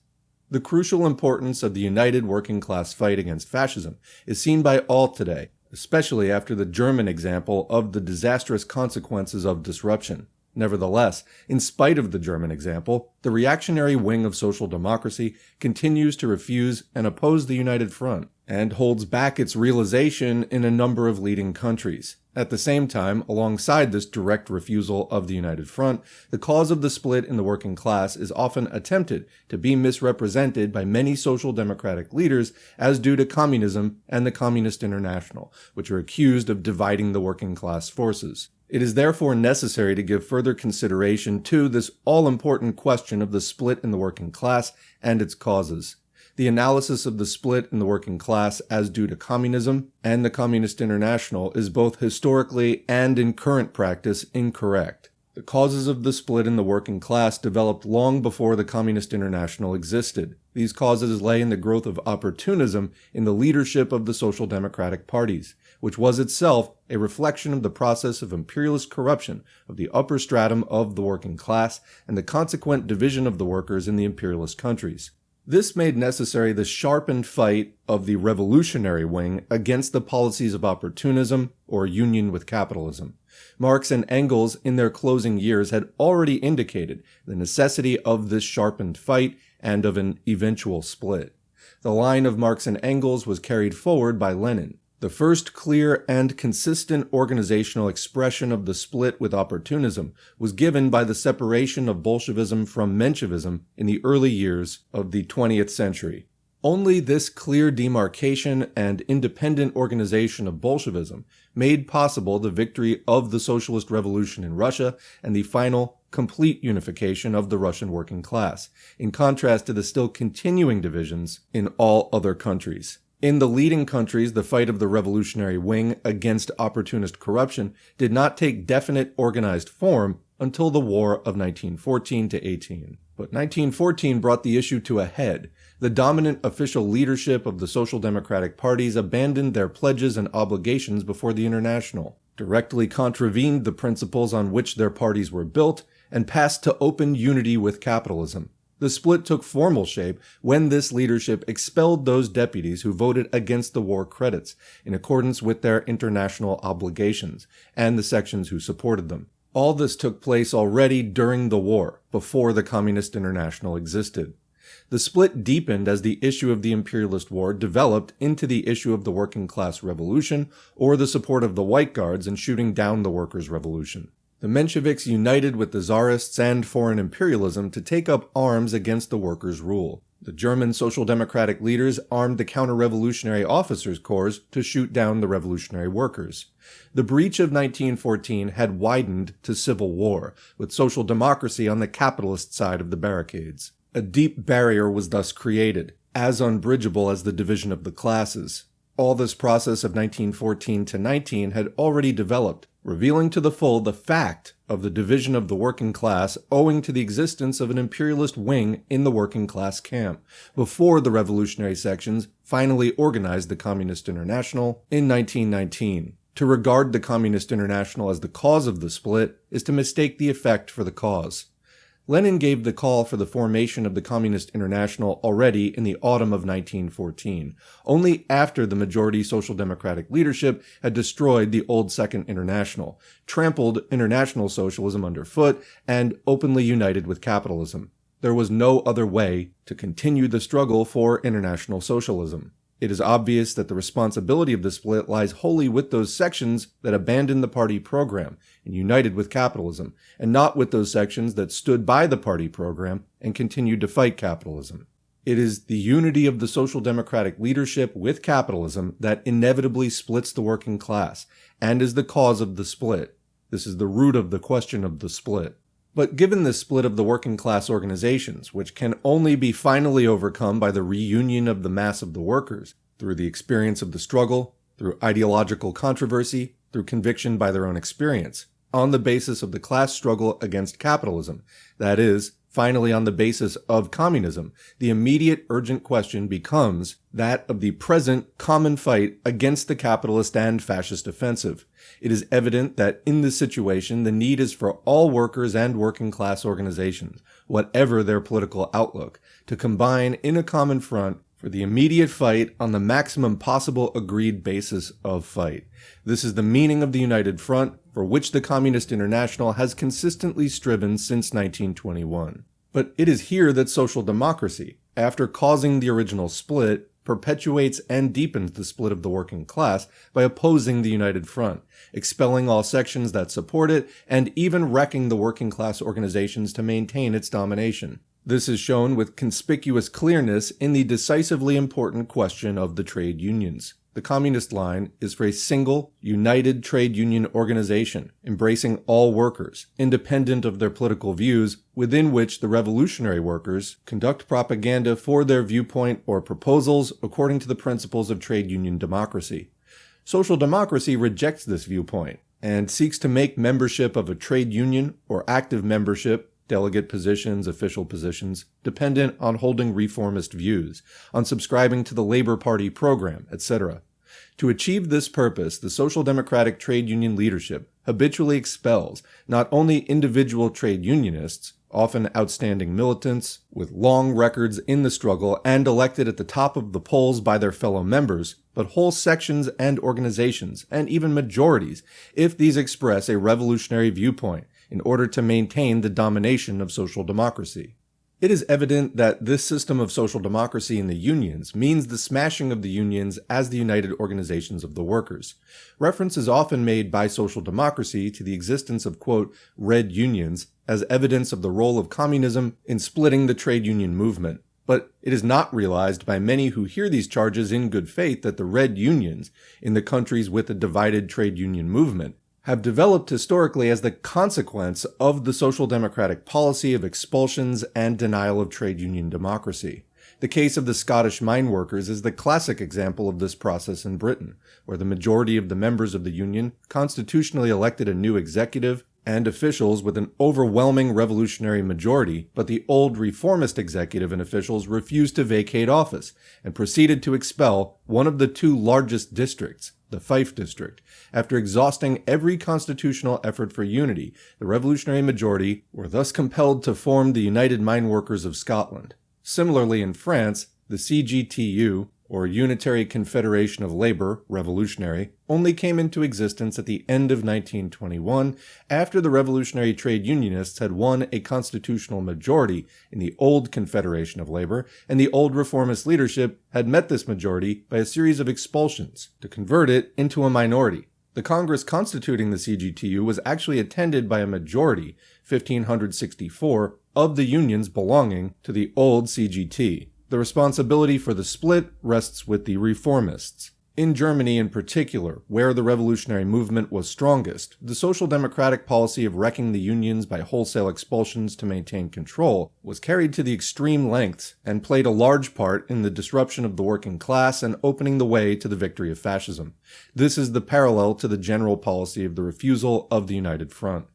The crucial importance of the united working class fight against fascism is seen by all today, especially after the German example of the disastrous consequences of disruption. Nevertheless, in spite of the German example, the reactionary wing of social democracy continues to refuse and oppose the United Front, and holds back its realization in a number of leading countries. At the same time, alongside this direct refusal of the United Front, the cause of the split in the working class is often attempted to be misrepresented by many social democratic leaders as due to communism and the Communist International, which are accused of dividing the working class forces. It is therefore necessary to give further consideration to this all-important question of the split in the working class and its causes. The analysis of the split in the working class as due to communism and the Communist International is both historically and in current practice incorrect. The causes of the split in the working class developed long before the Communist International existed. These causes lay in the growth of opportunism in the leadership of the social democratic parties, which was itself a reflection of the process of imperialist corruption of the upper stratum of the working class and the consequent division of the workers in the imperialist countries. This made necessary the sharpened fight of the revolutionary wing against the policies of opportunism or union with capitalism. Marx and Engels, in their closing years, had already indicated the necessity of this sharpened fight and of an eventual split. The line of Marx and Engels was carried forward by Lenin. The first clear and consistent organizational expression of the split with opportunism was given by the separation of Bolshevism from Menshevism in the early years of the 20th century. Only this clear demarcation and independent organization of Bolshevism made possible the victory of the socialist revolution in Russia and the final complete unification of the Russian working class, in contrast to the still continuing divisions in all other countries. In the leading countries, the fight of the revolutionary wing against opportunist corruption did not take definite organized form until the War of 1914-18. But 1914 brought the issue to a head. The dominant official leadership of the social democratic parties abandoned their pledges and obligations before the International, directly contravened the principles on which their parties were built, and passed to open unity with capitalism. The split took formal shape when this leadership expelled those deputies who voted against the war credits, in accordance with their international obligations, and the sections who supported them. All this took place already during the war, before the Communist International existed. The split deepened as the issue of the imperialist war developed into the issue of the working class revolution, or the support of the White Guards in shooting down the workers' revolution. The Mensheviks united with the Tsarists and foreign imperialism to take up arms against the workers' rule. The German social democratic leaders armed the counter-revolutionary officers' corps to shoot down the revolutionary workers. The breach of 1914 had widened to civil war, with social democracy on the capitalist side of the barricades. A deep barrier was thus created, as unbridgeable as the division of the classes. All this process of 1914 to 19 had already developed, revealing to the full the fact of the division of the working class owing to the existence of an imperialist wing in the working class camp, before the revolutionary sections finally organized the Communist International in 1919. To regard the Communist International as the cause of the split is to mistake the effect for the cause. Lenin gave the call for the formation of the Communist International already in the autumn of 1914, only after the majority social democratic leadership had destroyed the old Second International, trampled international socialism underfoot, and openly united with capitalism. There was no other way to continue the struggle for international socialism. It is obvious that the responsibility of the split lies wholly with those sections that abandoned the party program and united with capitalism, and not with those sections that stood by the party program and continued to fight capitalism. It is the unity of the social democratic leadership with capitalism that inevitably splits the working class, and is the cause of the split. This is the root of the question of the split. But given the split of the working class organizations, which can only be finally overcome by the reunion of the mass of the workers, through the experience of the struggle, through ideological controversy, through conviction by their own experience, on the basis of the class struggle against capitalism, that is, finally on the basis of communism, the immediate urgent question becomes that of the present common fight against the capitalist and fascist offensive. It is evident that in this situation the need is for all workers and working class organizations, whatever their political outlook, to combine in a common front for the immediate fight on the maximum possible agreed basis of fight. This is the meaning of the United Front, for which the Communist International has consistently striven since 1921. But it is here that social democracy, after causing the original split, perpetuates and deepens the split of the working class by opposing the United Front, expelling all sections that support it, and even wrecking the working class organizations to maintain its domination. This is shown with conspicuous clearness in the decisively important question of the trade unions. The communist line is for a single, united trade union organization, embracing all workers, independent of their political views, within which the revolutionary workers conduct propaganda for their viewpoint or proposals according to the principles of trade union democracy. Social democracy rejects this viewpoint, and seeks to make membership of a trade union or active membership, delegate positions, official positions, dependent on holding reformist views, on subscribing to the Labor Party program, etc. To achieve this purpose, the Social Democratic trade union leadership habitually expels not only individual trade unionists, often outstanding militants with long records in the struggle and elected at the top of the polls by their fellow members, but whole sections and organizations, and even majorities, if these express a revolutionary viewpoint, in order to maintain the domination of social democracy. It is evident that this system of social democracy in the unions means the smashing of the unions as the united organizations of the workers. Reference is often made by social democracy to the existence of, quote, red unions as evidence of the role of communism in splitting the trade union movement. But it is not realized by many who hear these charges in good faith that the red unions in the countries with a divided trade union movement have developed historically as the consequence of the social democratic policy of expulsions and denial of trade union democracy. The case of the Scottish mine workers is the classic example of this process in Britain, where the majority of the members of the union constitutionally elected a new executive and officials with an overwhelming revolutionary majority, but the old reformist executive and officials refused to vacate office and proceeded to expel one of the two largest districts, the Fife district. After exhausting every constitutional effort for unity, the revolutionary majority were thus compelled to form the United Mine Workers of Scotland. Similarly, in France, the CGTU, or Unitary Confederation of Labour, Revolutionary, only came into existence at the end of 1921, after the revolutionary trade unionists had won a constitutional majority in the old Confederation of Labour, and the old reformist leadership had met this majority by a series of expulsions to convert it into a minority. The Congress constituting the CGTU was actually attended by a majority, 1564, of the unions belonging to the old CGT. The responsibility for the split rests with the reformists. In Germany in particular, where the revolutionary movement was strongest, the social democratic policy of wrecking the unions by wholesale expulsions to maintain control was carried to the extreme lengths and played a large part in the disruption of the working class and opening the way to the victory of fascism. This is the parallel to the general policy of the refusal of the United Front.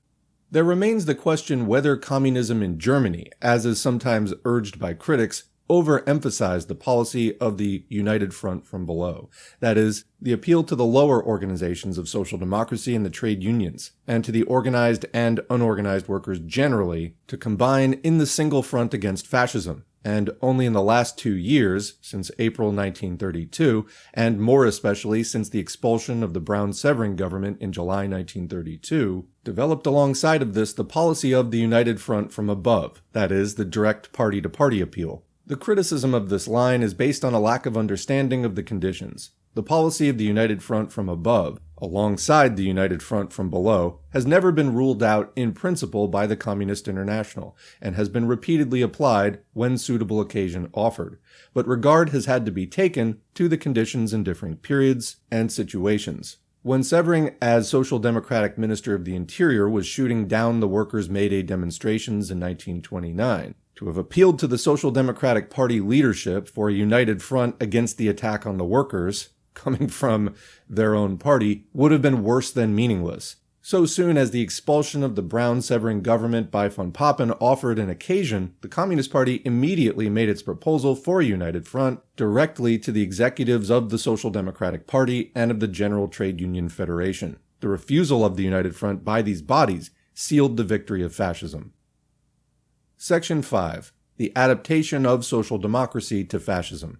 There remains the question whether communism in Germany, as is sometimes urged by critics, overemphasized the policy of the United Front from below. That is, the appeal to the lower organizations of social democracy and the trade unions, and to the organized and unorganized workers generally, to combine in the single front against fascism. And only in the last 2 years, since April 1932, and more especially since the expulsion of the Brown-Severing government in July 1932, developed alongside of this the policy of the United Front from above, that is, the direct party-to-party appeal. The criticism of this line is based on a lack of understanding of the conditions. The policy of the United Front from above, alongside the United Front from below, has never been ruled out in principle by the Communist International, and has been repeatedly applied when suitable occasion offered. But regard has had to be taken to the conditions in different periods and situations. When Severing, as Social Democratic Minister of the Interior, was shooting down the workers' May Day demonstrations in 1929, to have appealed to the Social Democratic Party leadership for a united front against the attack on the workers, coming from their own party, would have been worse than meaningless. So soon as the expulsion of the Brown-Severing government by von Papen offered an occasion, the Communist Party immediately made its proposal for a united front directly to the executives of the Social Democratic Party and of the General Trade Union Federation. The refusal of the united front by these bodies sealed the victory of fascism. Section 5. The Adaptation of Social Democracy to Fascism.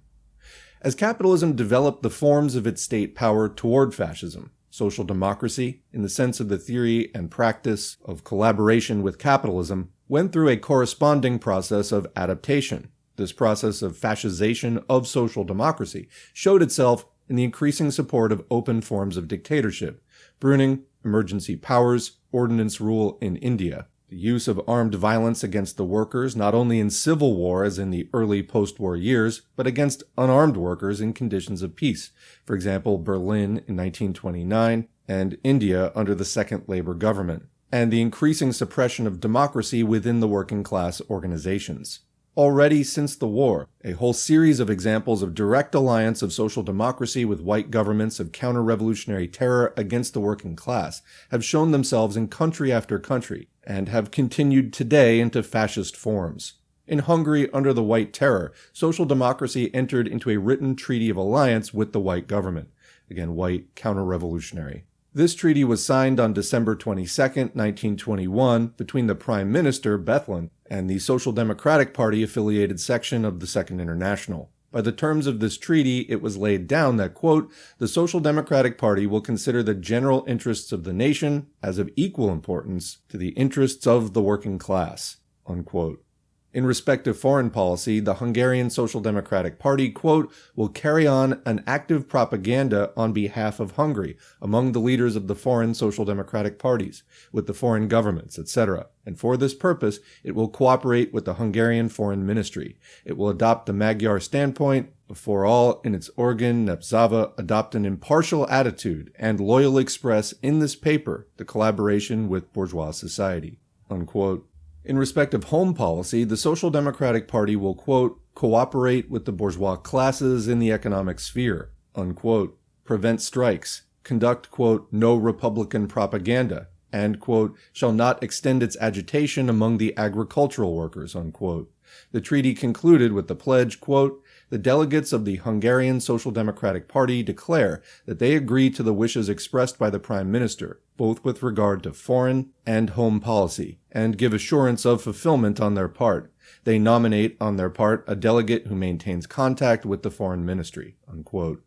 As capitalism developed the forms of its state power toward fascism, social democracy, in the sense of the theory and practice of collaboration with capitalism, went through a corresponding process of adaptation. This process of fascization of social democracy showed itself in the increasing support of open forms of dictatorship, pruning, emergency powers, ordinance rule in India, the use of armed violence against the workers not only in civil war as in the early post-war years, but against unarmed workers in conditions of peace, for example Berlin in 1929 and India under the Second Labour government, and the increasing suppression of democracy within the working class organizations. already since the war, a whole series of examples of direct alliance of social democracy with white governments of counter-revolutionary terror against the working class have shown themselves in country after country, and have continued today into fascist forms. In Hungary, under the White Terror, social democracy entered into a written treaty of alliance with the white government. Again, white, counter-revolutionary. This treaty was signed on December 22, 1921, between the Prime Minister, Bethlen, and the Social Democratic Party-affiliated section of the Second International. By the terms of this treaty, it was laid down that, quote, the Social Democratic Party will consider the general interests of the nation as of equal importance to the interests of the working class, unquote. In respect of foreign policy, the Hungarian Social Democratic Party, quote, will carry on an active propaganda on behalf of Hungary among the leaders of the foreign social democratic parties, with the foreign governments, etc. And for this purpose, it will cooperate with the Hungarian Foreign Ministry. It will adopt the Magyar standpoint, before all, in its organ, Népszava, adopt an impartial attitude, and loyally express in this paper the collaboration with bourgeois society, unquote. In respect of home policy, the Social Democratic Party will, quote, cooperate with the bourgeois classes in the economic sphere, unquote, prevent strikes, conduct, quote, no Republican propaganda, and, quote, shall not extend its agitation among the agricultural workers, unquote. The treaty concluded with the pledge, quote, the delegates of the Hungarian Social Democratic Party declare that they agree to the wishes expressed by the Prime Minister, both with regard to foreign and home policy, and give assurance of fulfillment on their part. They nominate on their part a delegate who maintains contact with the Foreign Ministry, unquote.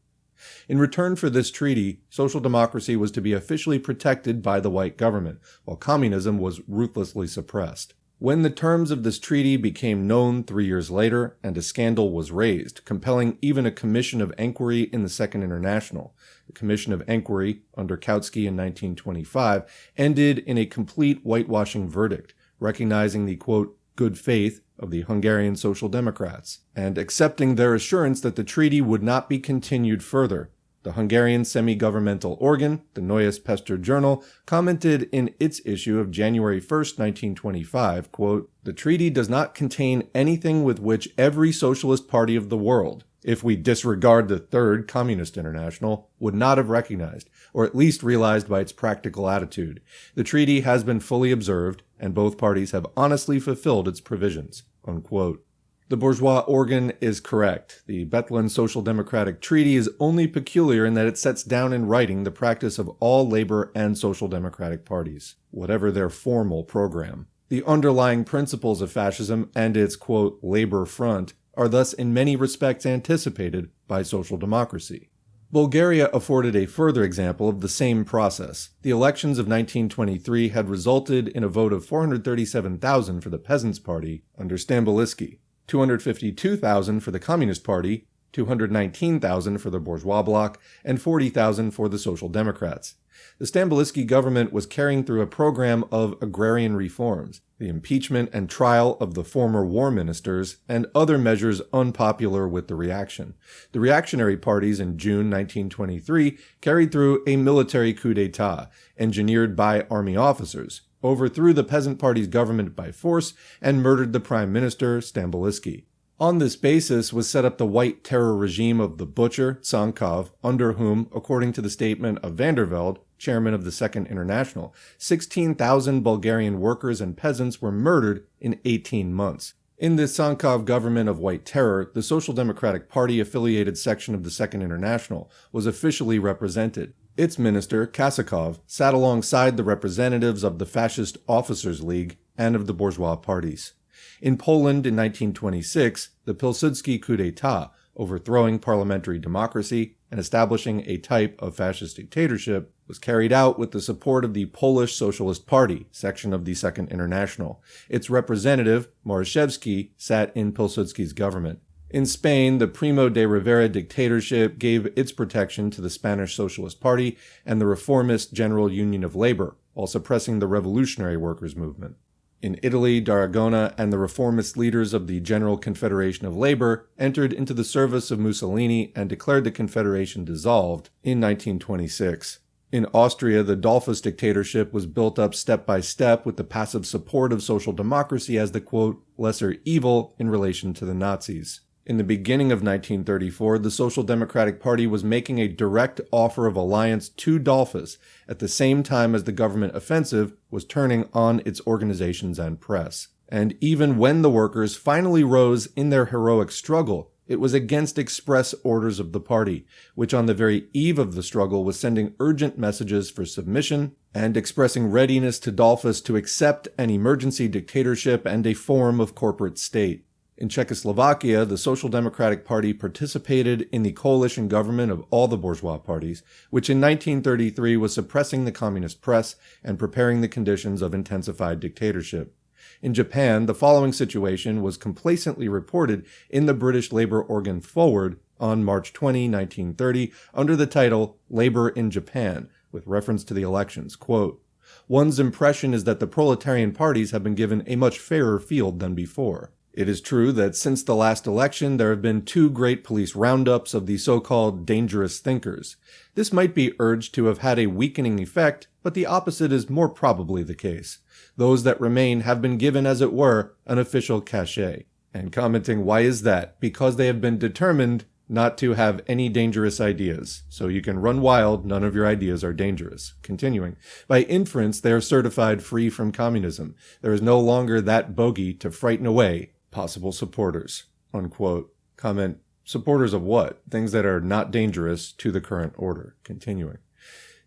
In return for this treaty, social democracy was to be officially protected by the white government, while communism was ruthlessly suppressed. When the terms of this treaty became known 3 years later, and a scandal was raised, compelling even a commission of enquiry in the Second International, the Commission of Enquiry, under Kautsky in 1925, ended in a complete whitewashing verdict, recognizing the, quote, good faith of the Hungarian Social Democrats, and accepting their assurance that the treaty would not be continued further. The Hungarian semi-governmental organ, the Neues Pester Journal, commented in its issue of January 1, 1925, quote, the treaty does not contain anything with which every socialist party of the world, if we disregard the Third Communist International, would not have recognized, or at least realized by its practical attitude. The treaty has been fully observed, and both parties have honestly fulfilled its provisions, unquote. The bourgeois organ is correct. The Bethlen Social Democratic Treaty is only peculiar in that it sets down in writing the practice of all labor and social democratic parties, whatever their formal program. The underlying principles of fascism and its, quote, labor front are thus in many respects anticipated by social democracy. Bulgaria afforded a further example of the same process. The elections of 1923 had resulted in a vote of 437,000 for the Peasants' Party under Stamboliski, 252,000 for the Communist Party, 219,000 for the Bourgeois Bloc, and 40,000 for the Social Democrats. The Stamboliski government was carrying through a program of agrarian reforms, the impeachment and trial of the former war ministers, and other measures unpopular with the reaction. The reactionary parties in June 1923 carried through a military coup d'etat, engineered by army officers, overthrew the Peasant Party's government by force, and murdered the Prime Minister, Stamboliski. On this basis was set up the white terror regime of the butcher, Tsankov, under whom, according to the statement of Vandervelde, chairman of the Second International, 16,000 Bulgarian workers and peasants were murdered in 18 months. In this Tsankov government of white terror, the Social Democratic Party-affiliated section of the Second International was officially represented. Its minister, Kasakov, sat alongside the representatives of the Fascist Officers' League and of the bourgeois parties. In Poland in 1926, the Pilsudski coup d'etat, overthrowing parliamentary democracy and establishing a type of fascist dictatorship, was carried out with the support of the Polish Socialist Party, section of the Second International. Its representative, Morawiecki, sat in Pilsudski's government. In Spain, the Primo de Rivera dictatorship gave its protection to the Spanish Socialist Party and the reformist General Union of Labor, while suppressing the revolutionary workers' movement. In Italy, D'Aragona and the reformist leaders of the General Confederation of Labor entered into the service of Mussolini and declared the Confederation dissolved in 1926. In Austria, the Dollfuss dictatorship was built up step by step with the passive support of social democracy as the, quote, lesser evil in relation to the Nazis. In the beginning of 1934, the Social Democratic Party was making a direct offer of alliance to Dollfuss at the same time as the government offensive was turning on its organizations and press. And even when the workers finally rose in their heroic struggle, it was against express orders of the party, which on the very eve of the struggle was sending urgent messages for submission and expressing readiness to Dollfuss to accept an emergency dictatorship and a form of corporate state. In Czechoslovakia, the Social Democratic Party participated in the coalition government of all the bourgeois parties, which in 1933 was suppressing the communist press and preparing the conditions of intensified dictatorship. In Japan, the following situation was complacently reported in the British labor organ Forward on March 20, 1930, under the title Labor in Japan, with reference to the elections. Quote, "One's impression is that the proletarian parties have been given a much fairer field than before. It is true that since the last election there have been 2 great police roundups of the so-called dangerous thinkers. This might be urged to have had a weakening effect, but the opposite is more probably the case. Those that remain have been given, as it were, an official cachet." And commenting, why is that? Because they have been determined not to have any dangerous ideas. So you can run wild, none of your ideas are dangerous. Continuing, by inference, they are certified free from communism. There is no longer that bogey to frighten away possible supporters. Unquote. Comment, supporters of what? Things that are not dangerous to the current order. Continuing.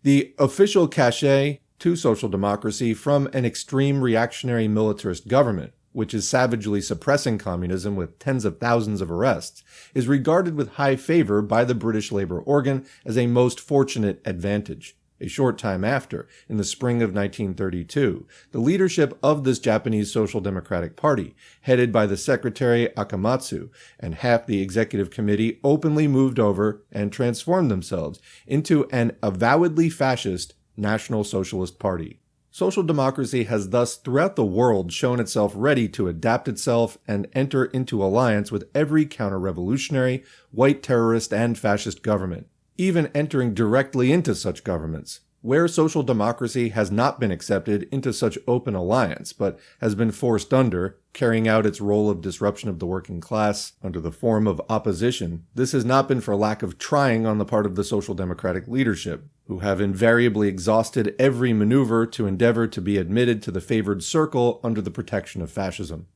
The official cachet to social democracy from an extreme reactionary militarist government, which is savagely suppressing communism with tens of thousands of arrests, is regarded with high favor by the British labor organ as a most fortunate advantage. A short time after, in the spring of 1932, the leadership of this Japanese Social Democratic Party, headed by the Secretary Akamatsu, and half the executive committee openly moved over and transformed themselves into an avowedly fascist National Socialist Party. Social democracy has thus throughout the world shown itself ready to adapt itself and enter into alliance with every counter-revolutionary, white terrorist, and fascist government, even entering directly into such governments. Where social democracy has not been accepted into such open alliance, but has been forced under, carrying out its role of disruption of the working class under the form of opposition, this has not been for lack of trying on the part of the social democratic leadership, who have invariably exhausted every maneuver to endeavor to be admitted to the favored circle under the protection of fascism.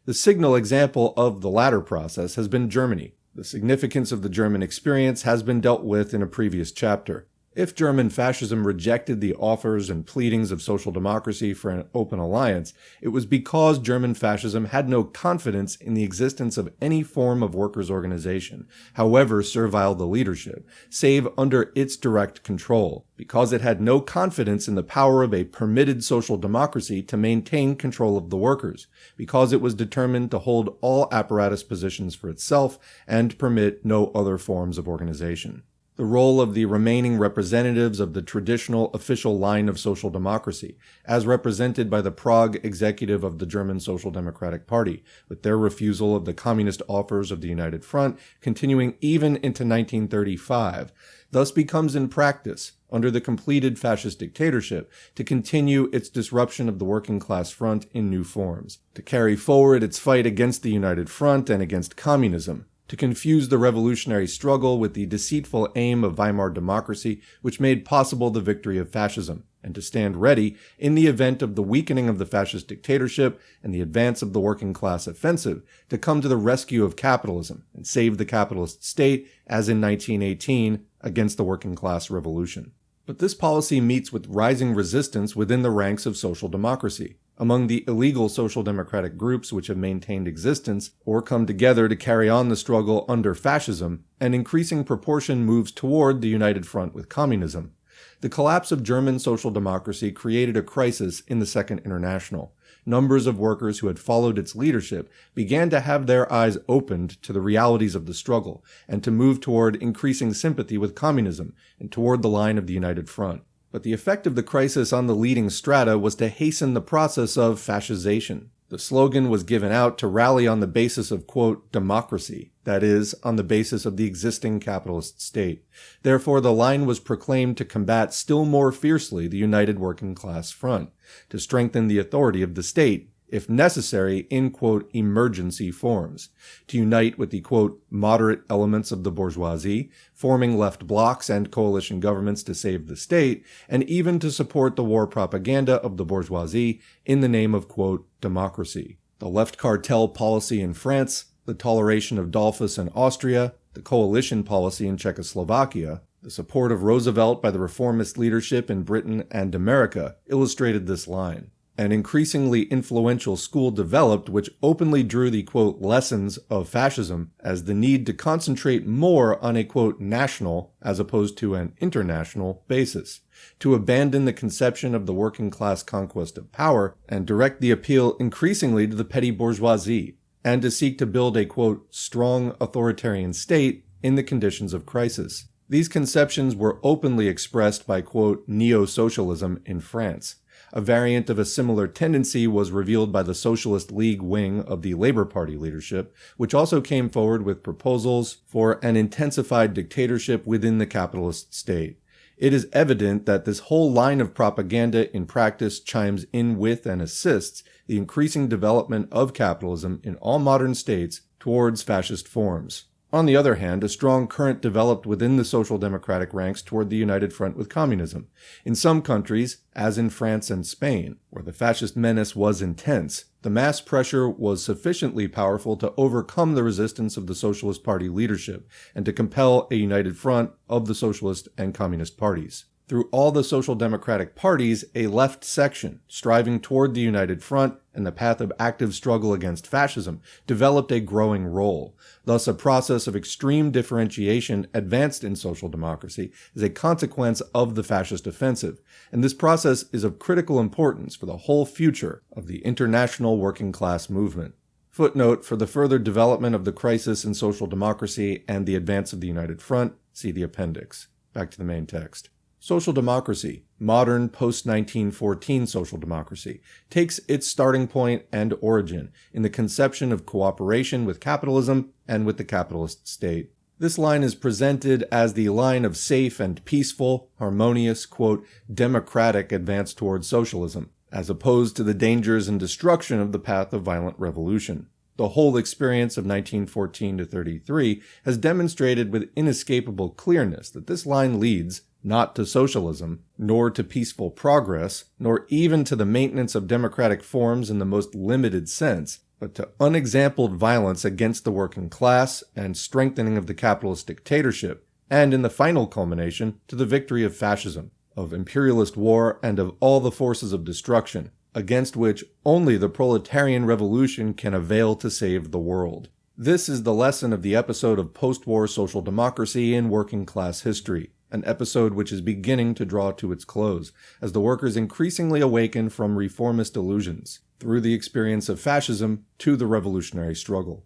The signal example of the latter process has been Germany. The significance of the German experience has been dealt with in a previous chapter. If German fascism rejected the offers and pleadings of social democracy for an open alliance, it was because German fascism had no confidence in the existence of any form of workers' organization, however servile the leadership, save under its direct control, because it had no confidence in the power of a permitted social democracy to maintain control of the workers, because it was determined to hold all apparatus positions for itself and permit no other forms of organization. The role of the remaining representatives of the traditional official line of social democracy, as represented by the Prague executive of the German Social Democratic Party, with their refusal of the communist offers of the United Front, continuing even into 1935, thus becomes in practice, under the completed fascist dictatorship, to continue its disruption of the working class front in new forms, to carry forward its fight against the United Front and against communism, to confuse the revolutionary struggle with the deceitful aim of Weimar democracy, which made possible the victory of fascism, and to stand ready, in the event of the weakening of the fascist dictatorship and the advance of the working class offensive, to come to the rescue of capitalism and save the capitalist state, as in 1918, against the working class revolution. But this policy meets with rising resistance within the ranks of social democracy. Among the illegal social democratic groups which have maintained existence or come together to carry on the struggle under fascism, an increasing proportion moves toward the united front with communism. The collapse of German social democracy created a crisis in the Second International. Numbers of workers who had followed its leadership began to have their eyes opened to the realities of the struggle and to move toward increasing sympathy with communism and toward the line of the united front. But the effect of the crisis on the leading strata was to hasten the process of fascization. The slogan was given out to rally on the basis of, quote, democracy, that is, on the basis of the existing capitalist state. Therefore, the line was proclaimed to combat still more fiercely the united working class front, to strengthen the authority of the state, if necessary, in, quote, emergency forms, to unite with the, quote, moderate elements of the bourgeoisie, forming left blocs and coalition governments to save the state, and even to support the war propaganda of the bourgeoisie in the name of, quote, democracy. The left cartel policy in France, the toleration of Dollfuss in Austria, the coalition policy in Czechoslovakia, the support of Roosevelt by the reformist leadership in Britain and America illustrated this line. An increasingly influential school developed which openly drew the, quote, lessons of fascism as the need to concentrate more on a, quote, national, as opposed to an international, basis, to abandon the conception of the working class conquest of power and direct the appeal increasingly to the petty bourgeoisie, and to seek to build a, quote, strong authoritarian state in the conditions of crisis. These conceptions were openly expressed by, quote, neo-socialism in France. A variant of a similar tendency was revealed by the Socialist League wing of the Labour Party leadership, which also came forward with proposals for an intensified dictatorship within the capitalist state. It is evident that this whole line of propaganda in practice chimes in with and assists the increasing development of capitalism in all modern states towards fascist forms. On the other hand, a strong current developed within the social democratic ranks toward the united front with communism. In some countries, as in France and Spain, where the fascist menace was intense, the mass pressure was sufficiently powerful to overcome the resistance of the Socialist Party leadership and to compel a united front of the socialist and communist parties. Through all the social democratic parties, a left section, striving toward the united front and the path of active struggle against fascism, developed a growing role. Thus, a process of extreme differentiation advanced in social democracy as a consequence of the fascist offensive, and this process is of critical importance for the whole future of the international working class movement. Footnote: for the further development of the crisis in social democracy and the advance of the united front, see the appendix. Back to the main text. Social democracy, modern post-1914 social democracy, takes its starting point and origin in the conception of cooperation with capitalism and with the capitalist state. This line is presented as the line of safe and peaceful, harmonious, quote, democratic advance towards socialism, as opposed to the dangers and destruction of the path of violent revolution. The whole experience of 1914 to 33 has demonstrated with inescapable clearness that this line leads not to socialism, nor to peaceful progress, nor even to the maintenance of democratic forms in the most limited sense, but to unexampled violence against the working class and strengthening of the capitalist dictatorship, and in the final culmination, to the victory of fascism, of imperialist war, and of all the forces of destruction, against which only the proletarian revolution can avail to save the world. This is the lesson of the episode of post-war social democracy in working class history, an episode which is beginning to draw to its close, as the workers increasingly awaken from reformist illusions, through the experience of fascism to the revolutionary struggle.